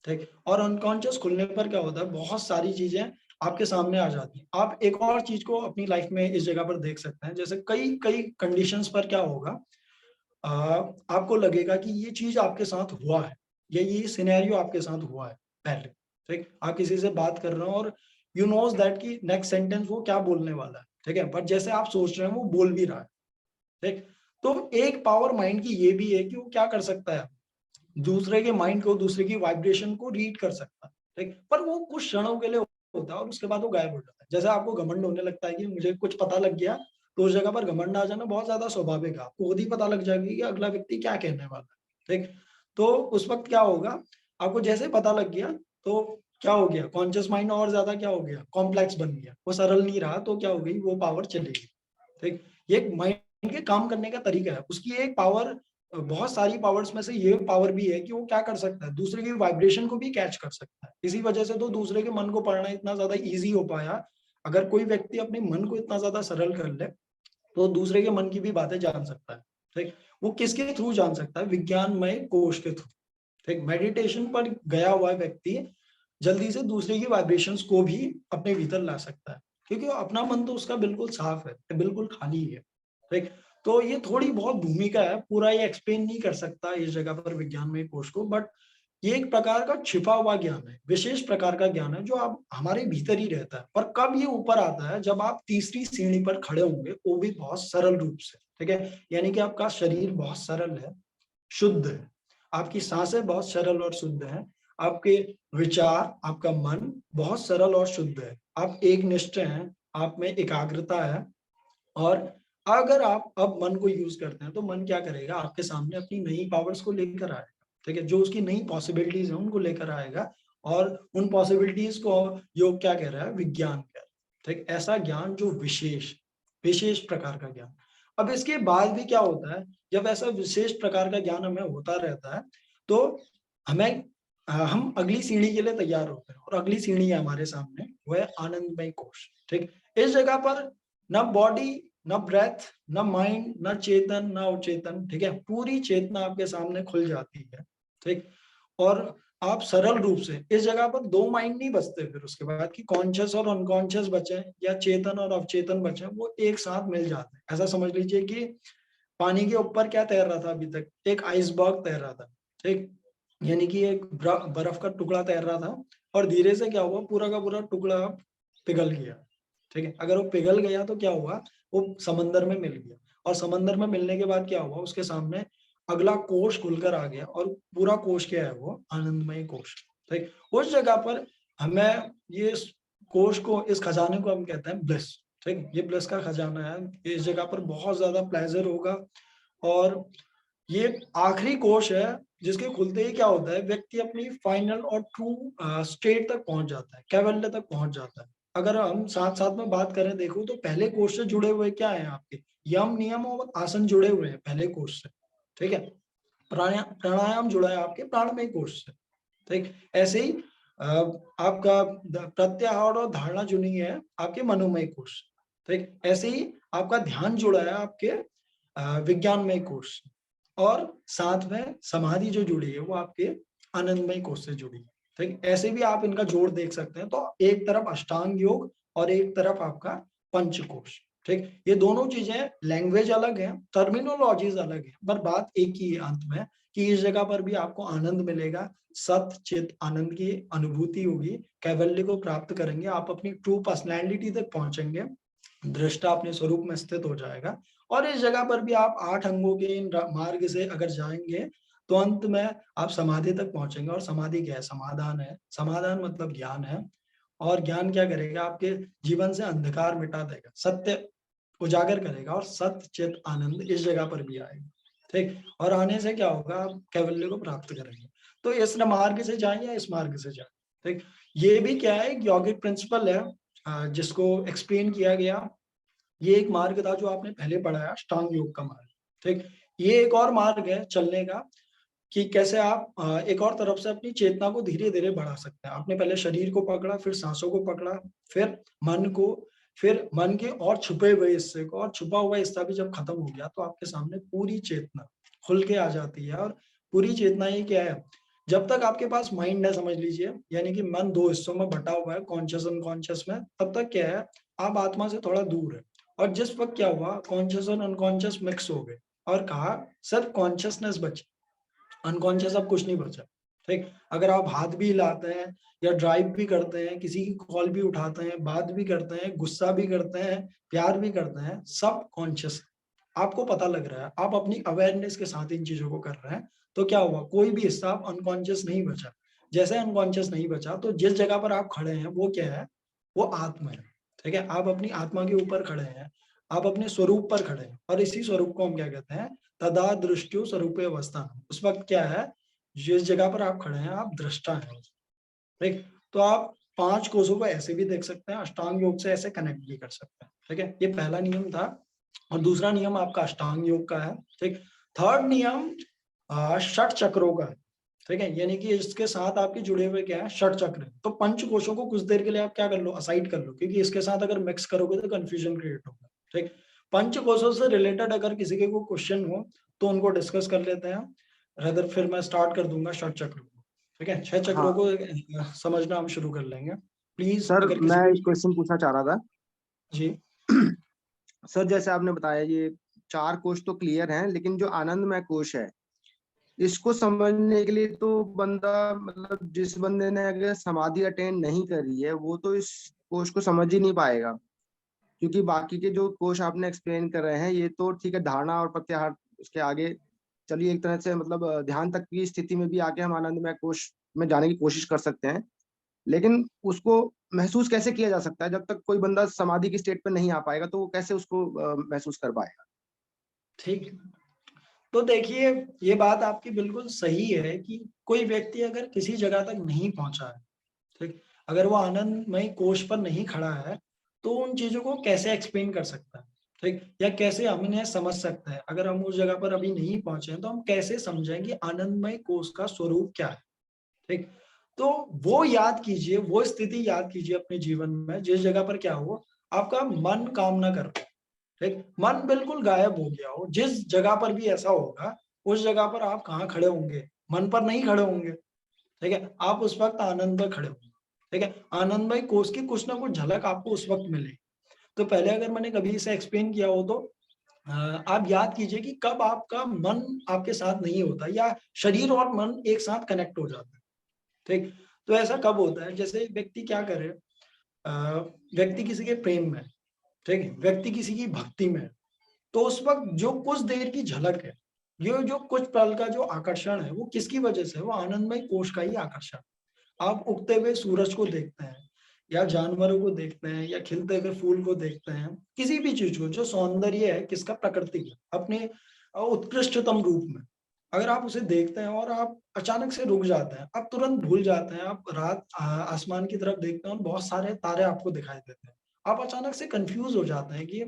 ठीक, और अनकॉन्शियस खुलने पर क्या होता है, बहुत सारी चीजें आपके सामने आ जाती हैं। आप एक और चीज को अपनी लाइफ में इस जगह पर देख सकते हैं, जैसे कई कई कंडीशंस पर क्या होगा, आपको लगेगा कि ये चीज आपके साथ हुआ है, या ये सिनेरियो आपके साथ हुआ है पहले। ठीक, आप किसी से बात कर रहे हो और यू नोज दैट कि नेक्स्ट सेंटेंस वो क्या बोलने वाला है। ठीक है, बट जैसे आप सोच रहे हैं वो बोल भी रहा है। ठीक, तो एक पावर माइंड की ये भी है कि वो क्या कर सकता है, दूसरे के माइंड को, दूसरे की वाइब्रेशन को रीड कर सकता है। ठीक, पर वो कुछ क्षणों के लिए होता है और उसके बाद वो गायब हो जाता है। जैसे आपको घमंड होने लगता है कि मुझे कुछ पता लग गया, तो उस जगह पर घमंड आ जाना बहुत ज्यादा स्वाभाविक है, आपको खुद ही पता लग जाएगी कि अगला व्यक्ति क्या कहने वाला है। ठीक, तो उस वक्त क्या होगा, आपको जैसे पता लग गया, तो क्या हो गया, कॉन्शियस माइंड और ज्यादा क्या हो गया, कॉम्प्लेक्स बन गया, वो सरल नहीं रहा, तो क्या हो गई, वो पावर चलेगी। ठीक, ये माइंड के काम करने का तरीका है, उसकी एक पावर, बहुत सारी पावर्स में से ये पावर भी है कि वो क्या कर सकता है, दूसरे की वाइब्रेशन को भी कैच कर सकता है। इसी वजह से तो दूसरे के मन को पढ़ना इतना ज्यादा इजी हो पाया। अगर कोई व्यक्ति अपने मन को इतना ज्यादा सरल कर ले, तो दूसरे के मन की भी बातें जान सकता है। ठीक, वो किसके थ्रू जान सकता है, विज्ञानमय कोश के थ्रू। ठीक, मेडिटेशन पर गया हुआ व्यक्ति जल्दी से दूसरे की वाइब्रेशंस को भी अपने भीतर ला सकता है, क्योंकि अपना मन तो उसका बिल्कुल साफ है, बिल्कुल खाली है। ठीक, तो ये थोड़ी बहुत भूमिका है, पूरा ये एक्सप्लेन नहीं कर सकता इस जगह पर विज्ञान में कोश को, बट ये एक प्रकार का छिपा हुआ ज्ञान है, विशेष प्रकार का ज्ञान है, जो आप हमारे भीतर ही रहता है। और कब ये ऊपर आता है, जब आप तीसरी सीढ़ी पर खड़े होंगे, वो भी बहुत सरल रूप से। ठीक है, यानी कि आपका शरीर बहुत सरल है, शुद्ध है, आपकी सांसें बहुत सरल और शुद्ध है, आपके विचार, आपका मन बहुत सरल और शुद्ध है, आप एक निष्ठ हैं, आप में एकाग्रता है, और अगर आप अब मन को यूज करते हैं तो मन क्या करेगा, आपके सामने अपनी नई पावर्स को लेकर आएगा, ठीक है, जो उसकी नई पॉसिबिलिटीज है उनको लेकर आएगा, और उन पॉसिबिलिटीज को योग क्या कह रहा है, विज्ञान कह रहा है, ठीक, ऐसा ज्ञान जो विशेष विशेष प्रकार का ज्ञान। अब इसके बाद भी क्या होता है, जब ऐसा विशेष प्रकार का ज्ञान हमें होता रहता है तो हमें हम अगली सीढ़ी के लिए तैयार होते हैं, और अगली सीढ़ी है हमारे सामने, वो है आनंदमय कोश, ठीक। इस जगह पर न बॉडी, न ब्रेथ, न माइंड, न चेतन, न अवचेतन, ठीक है, पूरी चेतना आपके सामने खुल जाती है, ठीक। और आप सरल रूप से इस जगह पर दो माइंड नहीं बचते फिर उसके बाद कि कॉन्शियस और अनकॉन्शियस बचे या चेतन और अवचेतन बचे, वो एक साथ मिल जाते हैं। ऐसा समझ लीजिए कि पानी के ऊपर क्या तैर रहा था अभी तक, एक आइसबर्ग तैर रहा था, ठीक, यानी कि एक बर्फ का टुकड़ा तैर रहा था, और धीरे से क्या हुआ, पूरा का पूरा टुकड़ा पिघल गया, ठीक है। अगर वो पिघल गया तो क्या हुआ, वो समंदर में मिल गया, और समंदर में मिलने के बाद क्या हुआ, उसके सामने अगला कोश खुलकर आ गया, और पूरा कोश क्या है, वो आनंदमय कोश, ठीक। उस जगह पर हमें ये कोश को, इस खजाने को हम कहते हैं ब्लिस, ठीक, ये ब्लिस का खजाना है। इस जगह पर बहुत ज्यादा प्लेजर होगा, और ये आखिरी कोश है जिसके खुलते ही क्या होता है, व्यक्ति अपनी फाइनल और ट्रू स्टेट तक पहुंच जाता है, कैवल्य तक पहुंच जाता है। अगर हम साथ साथ में बात करें, देखो तो पहले कोश से जुड़े हुए क्या है आपके, यम नियम और आसन जुड़े हुए हैं पहले कोश से, ठीक है। प्राणायाम जुड़ा है आपके प्राणमय कोश से, ठीक। ऐसे ही आपका प्रत्याहार और धारणा जुड़ी है आपके मनोमय कोश से, ठीक। ऐसे ही आपका ध्यान जुड़ा है आपके विज्ञानमय कोश से, और साथ में समाधि जो जुड़ी है वो आपके आनंदमय कोश से जुड़ी है, ठीक। ऐसे भी आप इनका जोड़ देख सकते हैं, तो एक तरफ अष्टांग योग और एक तरफ आपका पंचकोश, ठीक। ये दोनों चीजें, लैंग्वेज अलग है, टर्मिनोलॉजीज अलग है, पर बात एक ही है अंत में, कि इस जगह पर भी आपको आनंद मिलेगा, सत चित आनंद की अनुभूति होगी, कैवल्य को प्राप्त करेंगे, आप अपनी ट्रू पर्सनैलिटी तक पहुंचेंगे, दृष्टा अपने स्वरूप में स्थित हो जाएगा, और इस जगह पर भी आप 8 अंगों के इन मार्ग से अगर जाएंगे तो अंत में आप समाधि तक पहुंचेंगे। और समाधि क्या है, समाधान है, समाधान मतलब ज्ञान है, और ज्ञान क्या करेगा, आपके जीवन से अंधकार मिटा देगा, सत्य उजागर करेगा, और सत्य चित आनंद इस जगह पर भी आएगा, ठीक। और आने से क्या होगा, आप कैवल्य को प्राप्त करेंगे। तो इस मार्ग से जाए या इस मार्ग से जाए, ठीक। ये भी क्या है, एक यौगिक प्रिंसिपल है जिसको एक्सप्लेन किया गया। ये एक मार्ग था जो आपने पहले पढ़ा है, अष्टांग योग का मार्ग, ठीक। ये एक और मार्ग है चलने का, कि कैसे आप एक और तरफ से अपनी चेतना को धीरे धीरे बढ़ा सकते हैं। आपने पहले शरीर को पकड़ा, फिर सांसों को पकड़ा, फिर मन को, फिर मन के और छुपे हुए हिस्से को, और छुपा हुआ हिस्सा भी जब खत्म हो गया तो आपके सामने पूरी चेतना खुल के आ जाती है। और पूरी चेतना ये क्या है, जब तक आपके पास माइंड है, समझ लीजिए, यानी कि मन दो हिस्सों में बटा हुआ है, कॉन्शियस अनकॉन्शियस में, तब तक क्या है, आप आत्मा से थोड़ा दूर है। और जिस वक्त क्या हुआ, कॉन्शियस और अनकॉन्शियस मिक्स हो गए, और कहा सिर्फ कॉन्शियसनेस बची, अनकॉन्शियस अब कुछ नहीं बचा, ठीक। अगर आप हाथ भी हिलाते हैं, या ड्राइव भी करते हैं, किसी की कॉल भी उठाते हैं, बात भी करते हैं, गुस्सा भी करते हैं, प्यार भी करते हैं, सब कॉन्शियस, आपको पता लग रहा है, आप अपनी अवेयरनेस के साथ इन चीजों को कर रहे हैं, तो क्या हुआ, कोई भी हिस्सा आप अनकॉन्शियस नहीं बचा। जैसे अनकॉन्शियस नहीं बचा, तो जिस जगह पर आप खड़े हैं वो क्या है, वो आत्मा है, ठीक है। आप अपनी आत्मा के ऊपर खड़े हैं, आप अपने स्वरूप पर खड़े हैं, और इसी स्वरूप को हम क्या कहते हैं, तदा दृष्टि स्वरूपे अवस्था। उस वक्त क्या है, जिस जगह पर आप खड़े हैं आप दृष्टा हैं, ठीक। तो आप 5 कोषों को ऐसे भी देख सकते हैं, अष्टांग योग से ऐसे कनेक्ट भी कर सकते हैं, ठीक है। ये पहला नियम था, और दूसरा नियम आपका अष्टांग योग का है, ठीक। थर्ड नियम षट चक्रों का है, ठीक है, यानी कि इसके साथ आपके जुड़े हुए क्या है, षट चक्र। तो पंच कोशों को कुछ देर के लिए आप क्या कर लो, असाइड कर लो, क्योंकि इसके साथ अगर मिक्स करोगे तो कंफ्यूजन क्रिएट होगा, ठीक। पंच कोशों से रिलेटेड अगर किसी के कोई क्वेश्चन हो तो उनको डिस्कस कर लेते हैं, रदर फिर मैं स्टार्ट कर दूंगा षट चक्र को, ठीक है। 6 चक्रों हाँ को समझना हम शुरू कर लेंगे, प्लीज सर, अगर मैं किसी को। एक क्वेश्चन पूछना चाह रहा था। जी। सर जैसे आपने बताया ये 4 कोश तो क्लियर हैं, लेकिन जो आनंदमय कोश है इसको समझने के लिए तो बंदा, मतलब जिस बंदे ने अगर समाधि अटेन नहीं करी है वो तो इस कोश को समझ ही नहीं पाएगा, क्योंकि बाकी के जो कोश आपने एक्सप्लेन कर रहे हैं ये तो ठीक है, धारणा और प्रत्याहार उसके आगे चलिए, एक तरह से मतलब ध्यान तक की स्थिति में भी आके हम आनंदमय कोश में जाने की कोशिश कर सकते हैं। लेकिन उसको महसूस कैसे किया जा सकता है? जब तक कोई बंदा समाधि की स्टेट पे नहीं आ पाएगा तो वो कैसे उसको महसूस कर पाएगा? ठीक है। तो देखिए, ये बात आपकी बिल्कुल सही है कि कोई व्यक्ति अगर किसी जगह तक नहीं पहुंचा है, ठीक, अगर वो आनंदमय कोश पर नहीं खड़ा है, तो उन चीजों को कैसे एक्सप्लेन कर सकता है, ठीक, या कैसे हम इन्हें समझ सकते हैं। अगर हम उस जगह पर अभी नहीं पहुंचे हैं, तो हम कैसे समझें कि आनंदमय कोश का स्वरूप क्या है, ठीक। तो वो याद कीजिए, वो स्थिति याद कीजिए अपने जीवन में जिस जगह पर क्या हो, आपका मन काम ना कर पाए, ठीक, मन बिल्कुल गायब हो गया हो। जिस जगह पर भी ऐसा होगा, उस जगह पर आप कहाँ खड़े होंगे? मन पर नहीं खड़े होंगे, ठीक है, आप उस वक्त आनंद में खड़े होंगे, ठीक है। आनंदमय कोश की कुछ ना कुछ झलक आपको उस वक्त मिलेगी। तो पहले अगर मैंने कभी इसे एक्सप्लेन किया हो तो आप याद कीजिए कि कब आपका मन आपके साथ नहीं होता या शरीर और मन एक साथ कनेक्ट हो जाता है, ठीक। तो ऐसा कब होता है? जैसे व्यक्ति क्या करे, व्यक्ति किसी के प्रेम में, ठीक है, व्यक्ति किसी की भक्ति में, तो उस वक्त जो कुछ देर की झलक है, ये जो कुछ पल का जो आकर्षण है, वो किसकी वजह से है? वो आनंदमय कोश का ही आकर्षण। आप उगते हुए सूरज को देखते हैं, या जानवरों को देखते हैं, या खिलते हुए फूल को देखते हैं, किसी भी चीज को, जो सौंदर्य है किसका? प्रकृति का, अपने उत्कृष्टतम रूप में। अगर आप उसे देखते हैं और आप अचानक से रुक जाते हैं, आप तुरंत भूल जाते हैं, आप रात आसमान की तरफ देखते हैं और बहुत सारे तारे आपको दिखाई देते हैं, आप अचानक से कंफ्यूज हो जाते हैं कि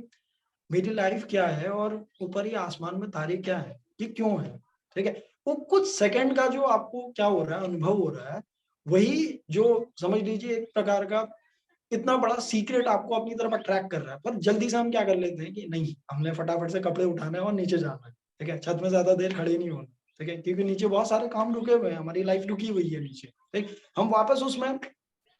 मेरी लाइफ क्या है और ऊपर ही आसमान में तारे क्या है, ये क्यों है, ठीक है। वो कुछ सेकंड का जो आपको क्या हो रहा है, अनुभव हो रहा है, वही जो समझ लीजिए एक प्रकार का इतना बड़ा सीक्रेट आपको अपनी तरफ अट्रैक्ट कर रहा है। पर जल्दी से हम क्या कर लेते हैं कि नहीं, हमने फटाफट से कपड़े उठाने हैं और नीचे जाना है, ठीक है, छत में ज्यादा देर खड़े नहीं होना, ठीक है, क्योंकि नीचे बहुत सारे काम रुके हुए हैं, हमारी लाइफ रुकी हुई है नीचे, ठीक। हम वापस उसमें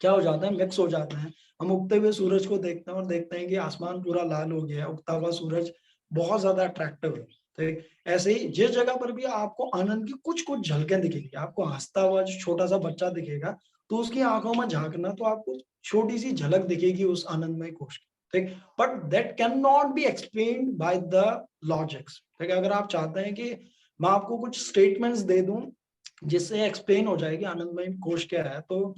क्या हो जाते हैं, मिक्स हो जाते हैं। हम उगते हुए सूरज को देखते हैं और देखते हैं कि आसमान पूरा लाल हो गया है, उगता हुआ सूरज बहुत ज्यादा अट्रैक्टिव है, ठीक। ऐसे ही जिस जगह पर भी आपको आनंद की कुछ कुछ झलकें दिखेगी, आपको हंसता हुआ जो छोटा सा बच्चा दिखेगा, तो उसकी आंखों में झांकना, तो आपको छोटी सी झलक दिखेगी उस आनंदमय कोश की, ठीक। But that can not be explained by the logics, ठीक है। अगर आप चाहते हैं कि मैं आपको कुछ स्टेटमेंट्स दे दूं जिससे एक्सप्लेन हो जाए कि आनंदमय कोश क्या है, तो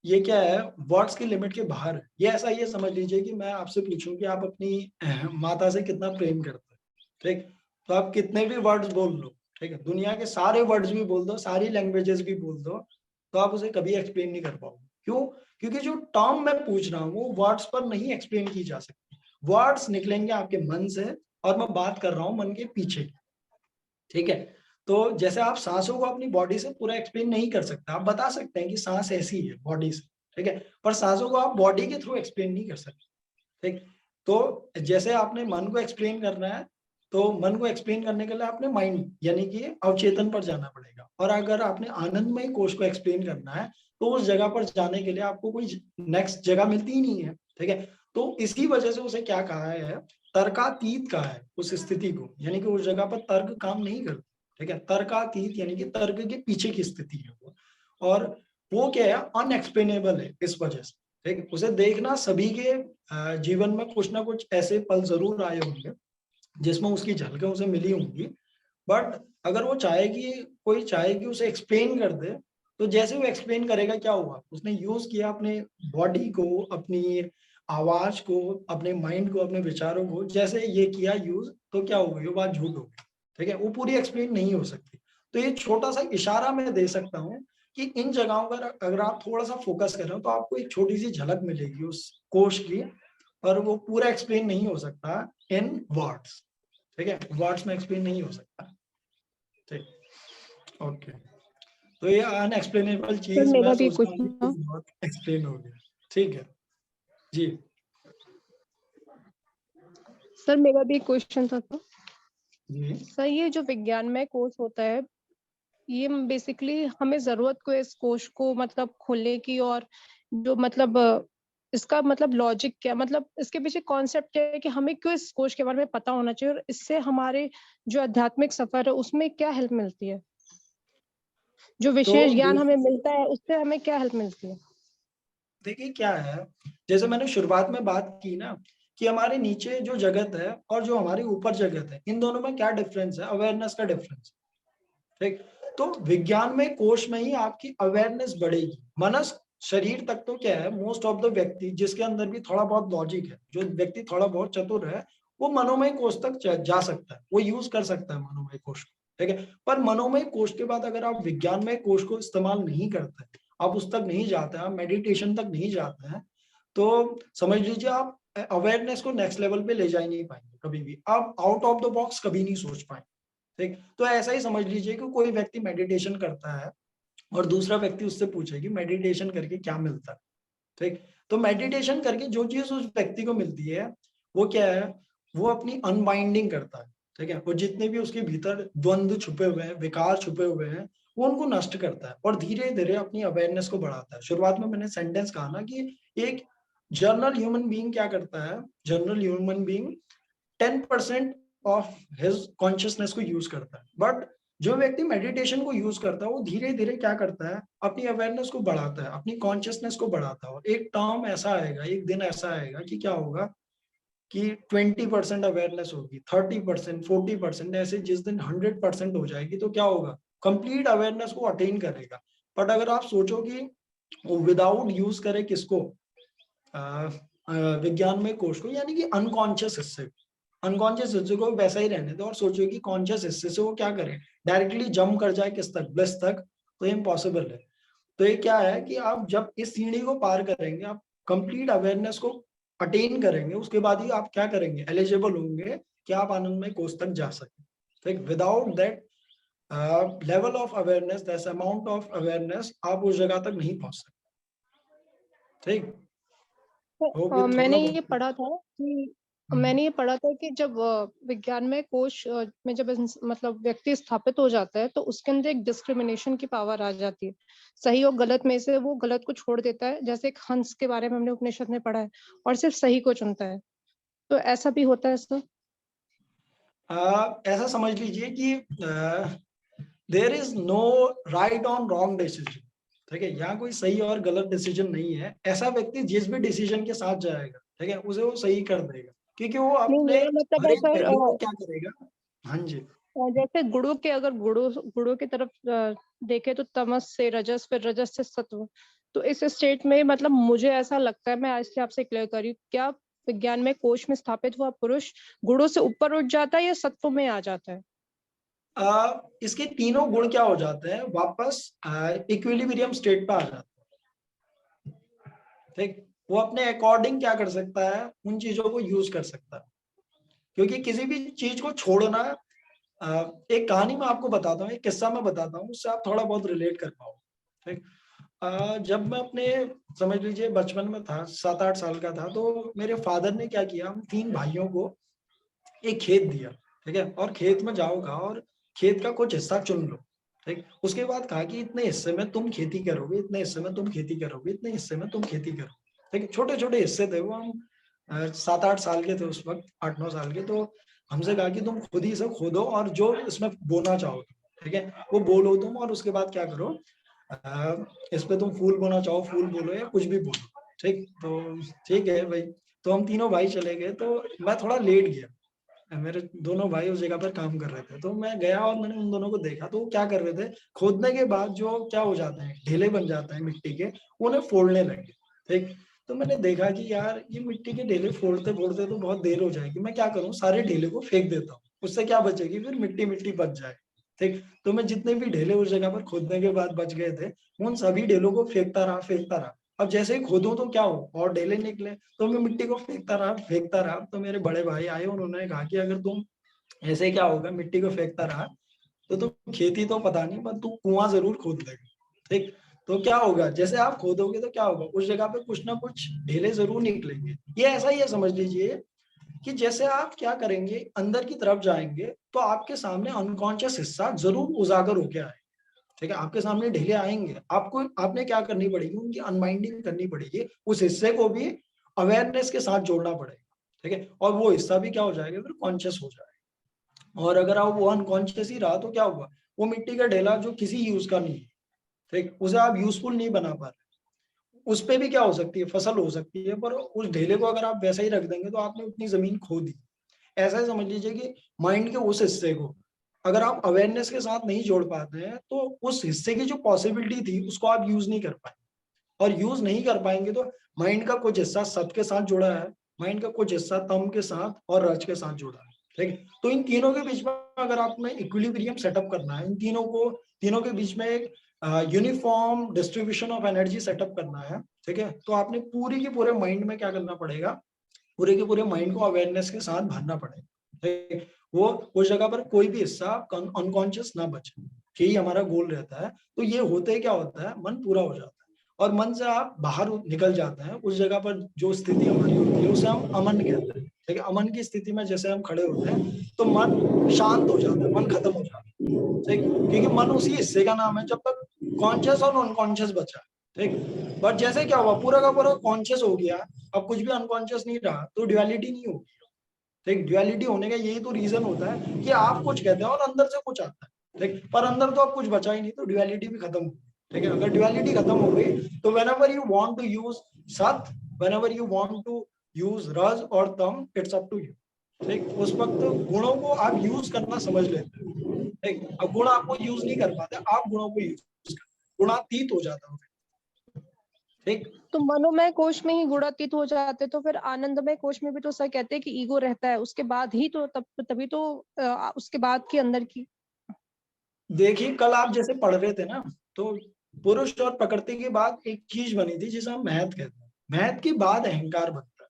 ये क्या है, वर्ड्स की लिमिट के बाहर है। ये ऐसा, ये समझ लीजिए कि मैं आपसे पूछूं कि आप अपनी माता से कितना प्रेम करते हैं, ठीक, तो आप कितने भी वर्ड्स बोल लो, ठीक है, दुनिया के सारे वर्ड्स भी बोल दो, सारी लैंग्वेजेस भी बोल दो, तो आप उसे कभी एक्सप्लेन नहीं कर पाओगे। क्यों? क्योंकि जो टर्म मैं पूछ रहा हूँ वो वर्ड्स पर नहीं एक्सप्लेन की जा सकती। वर्ड्स निकलेंगे आपके मन से, और मैं बात कर रहा हूँ मन के पीछे की, ठीक है। तो जैसे आप सांसों को अपनी बॉडी से पूरा एक्सप्लेन नहीं कर सकते, आप बता सकते हैं कि सांस ऐसी है बॉडी से, ठीक है, पर सांसों को आप बॉडी के थ्रू एक्सप्लेन नहीं कर सकते, ठीक। तो जैसे आपने मन को एक्सप्लेन करना है, तो मन को एक्सप्लेन करने के लिए आपने माइंड यानी कि अवचेतन पर जाना पड़ेगा, और अगर आपने आनंदमय कोश को एक्सप्लेन करना है, तो उस जगह पर जाने के लिए आपको कोई नेक्स्ट जगह मिलती ही नहीं है, ठीक है। तो इसी वजह से उसे क्या कहा है, तर्कातीत कहा है उस स्थिति को, यानी कि उस जगह पर तर्क काम नहीं करता, ठीक है। तर्कातीत यानी कि तर्क के पीछे की स्थिति है वो, और वो क्या है, अनएक्सप्लेनेबल है इस वजह से, ठीक। उसे देखना सभी के जीवन में कुछ ना कुछ ऐसे पल जरूर आए होंगे जिसमें उसकी झलकें उसे मिली होंगी। बट अगर वो चाहे कि कोई चाहे कि उसे एक्सप्लेन कर दे, तो जैसे वो एक्सप्लेन करेगा, क्या हुआ, उसने यूज किया अपने बॉडी को, अपनी आवाज को, अपने माइंड को, अपने विचारों को, जैसे ये किया यूज, तो क्या हो गई, वो बात झूठ हो गई, ठीक है, वो पूरी एक्सप्लेन नहीं हो सकती। तो ये छोटा सा इशारा मैं दे सकता हूँ कि इन जगहों पर अगर आप थोड़ा सा फोकस कर रहे हो, तो आपको एक छोटी सी झलक मिलेगी उस कोश की, और वो पूरा एक्सप्लेन नहीं हो सकता इन वर्ड्स, ठीक है, वर्ड्स में एक्सप्लेन नहीं हो सकता, ठीक। ओके, तो ये अनएक्सप्लेनेबल सर चीज मैं मेरा भी सोचता हूँ क्वेश्चन कि था। बहुत एक्सप्लेन हो गया, ठीक है जी। सर मेरा भी क्वेश्चन था तो जी सर ये जो विज्ञानमय कोश होता है, ये बेसिकली हमें जरूरत को इस कोश को मतलब खोलने की, और जो मतलब इसका मतलब लॉजिक क्या, मतलब इसके पीछे कॉन्सेप्ट क्या है कि हमें क्यों इस कोश के बारे में पता होना चाहिए, और इससे हमारे जो आध्यात्मिक सफर है उसमें क्या हेल्प मिलती है, जो तो विशेष ज्ञान हमें मिलता है उससे हमें क्या हेल्प मिलती है? देखिए क्या है, जैसे मैंने शुरुआत में बात की ना, कि हमारे नीचे जो जगत है और जो हमारे ऊपर जगत है, इन दोनों में क्या डिफरेंस है, अवेयरनेस का डिफरेंस, ठीक। तो विज्ञान में कोश में ही आपकी अवेयरनेस बढ़ेगी, मनस शरीर तक तो क्या है, मोस्ट ऑफ द व्यक्ति जिसके अंदर भी थोड़ा बहुत लॉजिक है, जो व्यक्ति थोड़ा बहुत चतुर है, वो मनोमय कोष तक जा सकता है, वो यूज कर सकता है मनोमय कोष को, ठीक है। पर मनोमय कोष के बाद अगर आप विज्ञानमय कोष को इस्तेमाल नहीं करते, आप उस तक नहीं जाते, आप मेडिटेशन तक नहीं जाते हैं, तो समझ लीजिए आप अवेयरनेस को नेक्स्ट लेवल पे ले जा ही नहीं पाएंगे कभी भी, आप आउट ऑफ द बॉक्स कभी नहीं सोच पाएंगे, ठीक। तो ऐसा ही समझ लीजिए कि कोई व्यक्ति मेडिटेशन करता है और दूसरा व्यक्ति उससे पूछे कि मेडिटेशन करके क्या मिलता है, ठीक। तो मेडिटेशन करके जो चीज उस व्यक्ति को मिलती है वो क्या है, वो अपनी अनबाइंडिंग करता है, ठीक है। और जितने भी उसके भीतर द्वंद्व छुपे हुए हैं, विकार छुपे हुए हैं, वो उनको नष्ट करता है और धीरे धीरे अपनी अवेयरनेस को बढ़ाता है। शुरुआत में मैंने सेंटेंस कहा ना कि एक जनरल ह्यूमन बीइंग क्या करता है, general human being 10% of his consciousness को यूज करता है, बट जो व्यक्ति मेडिटेशन को यूज करता है वो धीरे धीरे क्या करता है, अपनी अवेयरनेस को बढ़ाता है, अपनी कॉन्शियसनेस को बढ़ाता है। और एक टर्म ऐसा आएगा, एक दिन ऐसा आएगा कि क्या होगा कि 20% अवेयरनेस होगी, 30%, 40%, ऐसे जिस दिन 100% हो जाएगी तो क्या होगा, कंप्लीट अवेयरनेस को अटेन करेगा। बट अगर आप सोचो कि विदाउट यूज करे किसको, विज्ञान में कोष को, यानी कि अनकॉन्शियस हिस्से, अनकॉन्शियस हिस्से को वैसा ही रहने दो और सोचो कि कॉन्शियस हिस्से से वो क्या करे, डायरेक्टली जंप कर जाए किस तक, ब्लिस तक, तो इम्पॉसिबल है। तो ये क्या है कि आप जब इस सीढ़ी को पार करेंगे, आप कंप्लीट अवेयरनेस को अटेन करेंगे, उसके बाद ही आप क्या करेंगे, एलिजिबल होंगे कि आप आनंदमय कोष तक जा सके, ठीक। Without that level of awareness, that amount of awareness, आप उस जगह तक नहीं पहुंच सकते, ठीक। मैंने ये पढ़ा था कि मैंने ये पढ़ा था कि जब विज्ञान में कोश में जब मतलब व्यक्ति स्थापित हो जाता है तो उसके अंदर एक डिस्क्रिमिनेशन की पावर आ जाती है, सही और गलत में से वो गलत को छोड़ देता है, जैसे एक हंस के बारे में हमने उपनिषद में पढ़ा है, और सिर्फ सही को चुनता है। तो ऐसा भी होता है सर? ऐसा समझ लीजिए कि there is no right on wrong decision, ठीक है। यहाँ कोई सही और गलत डिसीजन नहीं है, ऐसा व्यक्ति जिस भी डिसीजन के साथ जाएगा, ठीक है, उसे वो सही कर देगा, क्योंकि वो अपने मतलब हर है एक सर, पहलू को क्या करेगा। हाँ जी, जैसे गुणों के, अगर गुणों की तरफ देखे तो तमस से रजस, फिर रजस से सत्व, तो इस स्टेट में मतलब मुझे ऐसा लगता है, मैं आज से आपसे क्लियर करी, क्या विज्ञान में कोश में स्थापित हुआ पुरुष गुणों से ऊपर उठ जाता है या सत्व में आ जाता है? इसके तीनों गुण क्या हो जाते हैं, वापस इक्विलिब्रियम स्टेट पे आ जाते हैं, ठीक। वो अपने अकॉर्डिंग क्या कर सकता है, उन चीजों को यूज कर सकता है, क्योंकि किसी भी चीज को छोड़ना, एक कहानी मैं आपको बताता हूँ, एक किस्सा मैं बताता हूँ, उससे आप थोड़ा बहुत रिलेट कर पाओ, ठीक। जब मैं अपने समझ लीजिए बचपन में था, 7-8 साल का था, तो मेरे फादर ने क्या किया, हम 3 भाइयों को एक खेत दिया, ठीक है, और खेत में जाओगा और खेत का कुछ हिस्सा चुन लो, ठीक। उसके बाद कहा कि इतने हिस्से में तुम खेती करोगे, इतने हिस्से में तुम खेती करोगे, इतने हिस्से में तुम खेती करोगे, ठीक। छोटे छोटे हिस्से थे वो, हम 7-8 साल के थे उस वक्त, 8-9 साल के। तो हमसे कहा कि तुम खुद ही से खोदो और जो इसमें बोना चाहो, ठीक है, वो बोलो तुम, और उसके बाद क्या करो, इस पे तुम फूल बोना चाहो फूल बोलो या कुछ भी बोलो, ठीक। तो ठीक है भाई, तो हम तीनों भाई चले गए, तो मैं थोड़ा लेट गया, मेरे दोनों भाई उस जगह पर काम कर रहे थे, तो मैं गया और मैंने उन दोनों को देखा, तो वो क्या कर रहे थे, खोदने के बाद जो क्या हो जाते हैं, ढेले बन जाते हैं मिट्टी के, उन्हें फोड़ने लगे, ठीक। तो मैंने देखा कि यार ये मिट्टी के ढेले फोड़ते फोड़ते तो बहुत देर हो जाएगी, मैं क्या करूं, सारे ढेले को फेंक देता हूँ, उससे क्या बचेगी, फिर मिट्टी मिट्टी बच जाए, ठीक। तो मैं जितने भी ढेले उस जगह पर खोदने के बाद बच गए थे, उन सभी ढेलों को फेंकता रहा। अब जैसे ही खोदूं तो क्या हो, और ढेले निकले, तो मैं मिट्टी को फेंकता रहा। तो मेरे बड़े भाई आए, उन्होंने कहा कि अगर तुम ऐसे क्या होगा, मिट्टी को फेंकता रहा तो तुम खेती तो पता नहीं, पर तू कुआं जरूर खोद लेगा, ठीक। तो क्या होगा, जैसे आप खोदोगे तो क्या होगा, उस जगह पे कुछ ना कुछ ढेले जरूर निकलेंगे। ये ऐसा ही है, समझ लीजिए कि जैसे आप क्या करेंगे, अंदर की तरफ जाएंगे तो आपके सामने अनकॉन्शियस हिस्सा जरूर उजागर होके आए, ठीक है, आपके सामने ढेले आएंगे, आपको आपने क्या करनी पड़ेगी, उनकी अनमाइंडिंग करनी पड़ेगी, उस हिस्से को भी अवेयरनेस के साथ जोड़ना पड़ेगा, ठीक है, और वो हिस्सा भी क्या हो जाएगा, फिर कॉन्शियस हो जाएगा। और अगर आप वो अनकॉन्शियस ही रहा तो क्या हुआ, वो मिट्टी का ढेला जो किसी यूज का नहीं है, ठीक, उसे आप यूजफुल नहीं बना पा रहे, उस पे भी क्या हो सकती है, फसल हो सकती है, पर उस ढेले को अगर आप वैसा ही रख देंगे तो आपने उतनी जमीन खो दी। ऐसा ही समझ लीजिए कि माइंड के उस हिस्से को अगर आप अवेयरनेस के साथ नहीं जोड़ पाते हैं तो उस हिस्से की जो पॉसिबिलिटी थी उसको आप यूज नहीं कर पाए, और यूज नहीं कर पाएंगे तो माइंड का कुछ हिस्सा सत के साथ जुड़ा है, माइंड का कुछ हिस्सा तम के साथ और रज के साथ जुड़ा है, ठीक है। तो इन तीनों के बीच में अगर आपने इक्विलिब्रियम सेटअप करना है, इन तीनों के बीच में एक uniform distribution of energy setup करना है, ठीक है, तो आपने पूरी के पूरे माइंड में क्या करना पड़ेगा, पूरे के पूरे माइंड को अवेयरनेस के साथ भरना पड़ेगा, ठीक है। वो उस जगह पर कोई भी हिस्सा अनकॉन्शियस ना बचे, यही हमारा गोल रहता है। तो ये होते क्या होता है, मन पूरा हो जाता है और मन से आप बाहर निकल जाते हैं, उस जगह पर जो स्थिति हमारी होती है उसे हम अमन कहते हैं, ठीक है। अमन की स्थिति में जैसे हम खड़े होते हैं तो मन शांत हो जाता है, मन खत्म हो जाता है, ठीक, क्योंकि मन उसी हिस्से का नाम है जब तक कॉन्शियस और अनकॉन्शियस बचा, ठीक। बट जैसे क्या हुआ, पूरा का पूरा कॉन्शियस हो गया, अब कुछ भी अनकॉन्शियस नहीं रहा, तो ड्युअलिटी नहीं होगी, ठीक। ड्युअलिटी होने का यही तो रीजन होता है कि आप कुछ कहते हैं और अंदर से कुछ आता है, ठीक, पर अंदर तो अब कुछ बचा ही नहीं, तो ड्युअलिटी भी खत्म हो, ठीक है। अगर ड्युअलिटी खत्म हो गई तो whenever you want to use सत, whenever you want to use रज और तम, इट्स अप टू यू, ठीक। उस वक्त गुणों को आप यूज करना समझ लेते हैं, ठीक। अब गुण आपको यूज नहीं कर पाते, आप गुणों को यूज करते, गुणातीत हो जाता है, ठीक। तो मनोमय कोश में ही गुणातीत हो जाते, तो फिर आनंदमय कोश में भी तो सर कहते हैं कि ईगो रहता है, उसके बाद ही तो तभी तो उसके बाद की अंदर की। देखिए कल आप जैसे पढ़ रहे थे ना, तो पुरुष और प्रकृति के बाद एक चीज बनी थी जिसे हम महत कहते हैं, महत के बाद अहंकार बनता है,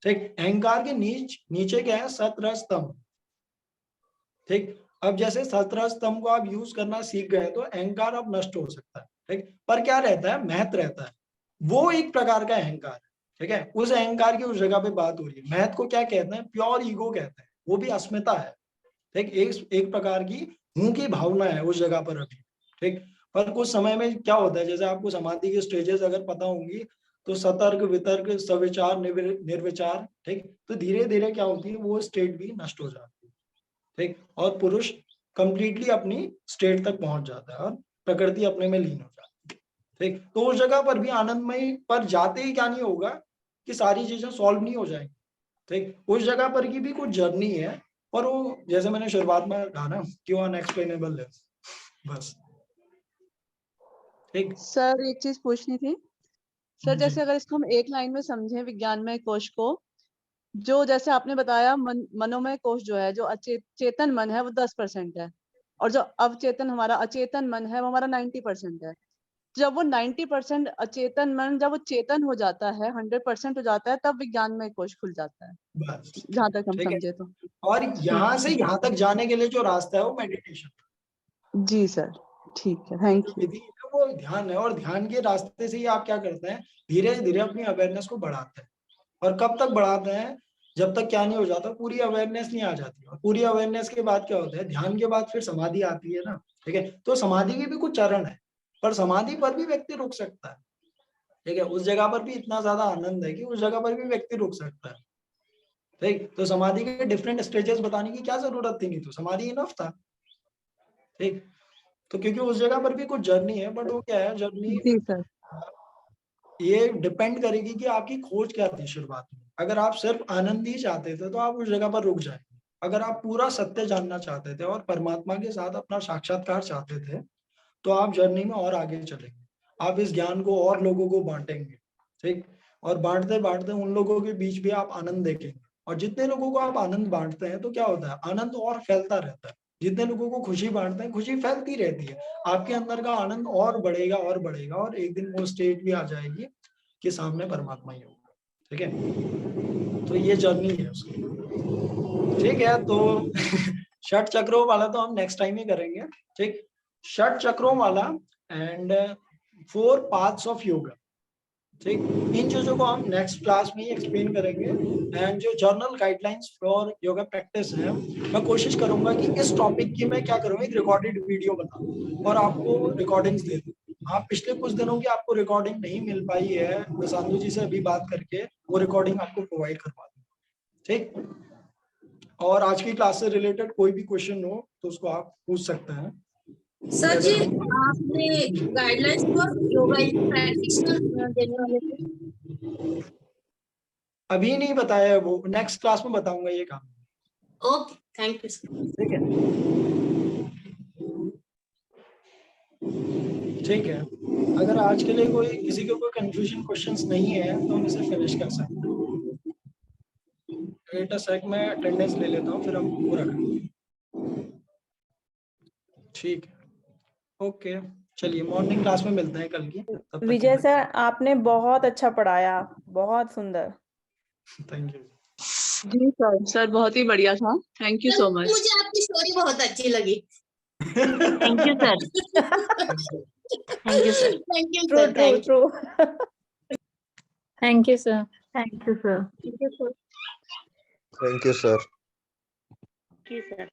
ठीक। अहंकार के नीचे क्या है, सत रज तम, ठीक। अब जैसे सत रज तम को आप यूज करना सीख गए तो अहंकार अब नष्ट हो सकता है, ठीक। पर क्या रहता है, महत रहता है, वो एक प्रकार का अहंकार है, ठीक है। उस अहंकार की उस जगह पे बात हो रही है। महत को क्या कहते हैं, प्योर ईगो कहते हैं, वो भी अस्मिता है, ठीक। एक प्रकार की हूं की भावना है उस जगह पर अभी, ठीक। पर कुछ समय में क्या होता है, जैसे आपको समाधि के स्टेजेस अगर पता होंगी, तो सतर्क, वितर्क, सविचार, निर्विचार, ठीक, तो धीरे धीरे क्या होती है, वो स्टेट भी नष्ट हो जाती है, ठीक। और पुरुष कंप्लीटली अपनी स्टेट तक पहुंच जाता है और प्रकृति अपने में लीन हो जाती है, ठीक। तो उस जगह पर भी आनंदमय पर जाते ही क्या नहीं होगा कि सारी चीजें सॉल्व नहीं हो जाएंगी, ठीक। उस जगह पर की भी कुछ जर्नी है, और वो जैसे मैंने शुरुआत में कहा ना कि वो अनएक्सप्लेनेबल है, बस, ठीक। सर एक चीज पूछनी थी सर, जी जैसे अगर इसको हम एक लाइन में समझें विज्ञानमय कोश को, जो जैसे आपने बताया मनोमय कोश जो है, जो चेतन मन है वो 10% है, और जो अवचेतन हमारा अचेतन मन है वो हमारा 90% है। जब वो 90% अचेतन मन जब वो चेतन हो जाता है, 100% हो जाता है, तब विज्ञानमय कोश खुल जाता है, बस, जहां तक हम ठीक है। समझे तो। और यहाँ से यहाँ तक जाने के लिए जो रास्ता है वो मेडिटेशन, जी सर, ठीक है, थैंक जो यू। विधि है वो ध्यान है, और ध्यान के रास्ते से ही आप क्या करते हैं, धीरे धीरे अपनी अवेयरनेस को बढ़ाते हैं। और कब तक बढ़ाते हैं, जब तक क्या नहीं हो जाता, पूरी अवेयरनेस नहीं आ जाती। और पूरी अवेयरनेस के बाद क्या होता है, ध्यान के बाद फिर समाधि आती है ना, ठीक है। तो समाधि के भी कुछ चरण है, पर समाधि पर भी व्यक्ति रुक सकता है, ठीक है। उस जगह पर भी इतना ज्यादा आनंद है कि उस जगह पर भी व्यक्ति रुक सकता है, ठीक। तो समाधि के डिफरेंट स्टेजेस बताने की क्या जरूरत थी, नहीं तो समाधि इनफ था, ठीक। तो क्योंकि उस जगह पर भी कुछ जर्नी है, बट वो क्या है जर्नी, जी सर। ये डिपेंड करेगी कि आपकी खोज क्या थी शुरुआत में। अगर आप सिर्फ आनंद ही चाहते थे तो आप उस जगह पर रुक जाएंगे। अगर आप पूरा सत्य जानना चाहते थे और परमात्मा के साथ अपना साक्षात्कार चाहते थे, तो आप जर्नी में और आगे चलेंगे, आप इस ज्ञान को और लोगों को बांटेंगे, ठीक। और बांटते बांटते उन लोगों के बीच भी आप आनंद देखेंगे, और जितने लोगों को आप आनंद बांटते हैं तो क्या होता है, आनंद और फैलता रहता है। जितने लोगों को खुशी बांटते हैं, खुशी फैलती रहती है, आपके अंदर का आनंद और बढ़ेगा और बढ़ेगा, और एक दिन वो स्टेट भी आ जाएगी कि सामने परमात्मा ही होगा, ठीक है। तो ये जर्नी है उसकी, ठीक है। तो षट चक्रों वाला तो हम नेक्स्ट टाइम ही करेंगे, ठीक। षट चक्रों वाला एंड 4 पाथ्स ऑफ योगा, ठीक। इन चीजों को हम नेक्स्ट क्लास में ही एक्सप्लेन करेंगे। एंड जो journal guidelines for yoga practice है, मैं कोशिश करूंगा कि इस टॉपिक की मैं क्या करूंगा, एक रिकॉर्डेड वीडियो बना दूं और आपको रिकॉर्डिंग्स दे दूं। हाँ, पिछले कुछ दिनों की आपको रिकॉर्डिंग नहीं मिल पाई है, मैं साधु जी से अभी बात करके वो रिकॉर्डिंग आपको प्रोवाइड करवा दूं, ठीक। और आज की क्लास से रिलेटेड कोई भी क्वेश्चन हो तो उसको आप पूछ सकते हैं। सर जी, आपने गाइडलाइंस फॉर योगा प्रैक्टिस देने वाले थे, अभी नहीं बताया, वो नेक्स्ट क्लास में बताऊंगा ये काम, ओके, थैंक यू सर। ठीक है, ठीक है। अगर आज के लिए किसी को कोई कंफ्यूजन क्वेश्चंस नहीं है तो हम इसे फिनिश कर सकते हैं। वेट अ सेक, मैं अटेंडेंस ले लेता हूँ फिर हम पूरा करेंगे। ठीक है, ओके, चलिए मॉर्निंग क्लास में मिलते हैं कल की। तब तक विजय सर आपने बहुत अच्छा पढ़ाया, बहुत सुंदर। Thank you. जी सर बहुत ही बढ़िया था, थैंक यू सो मच। मुझे आपकी स्टोरी बहुत अच्छी लगी। Thank you sir. Thank you sir. Thank you true sir, true thank true. Thank you sir. Thank you sir. Thank you, sir. जी सर।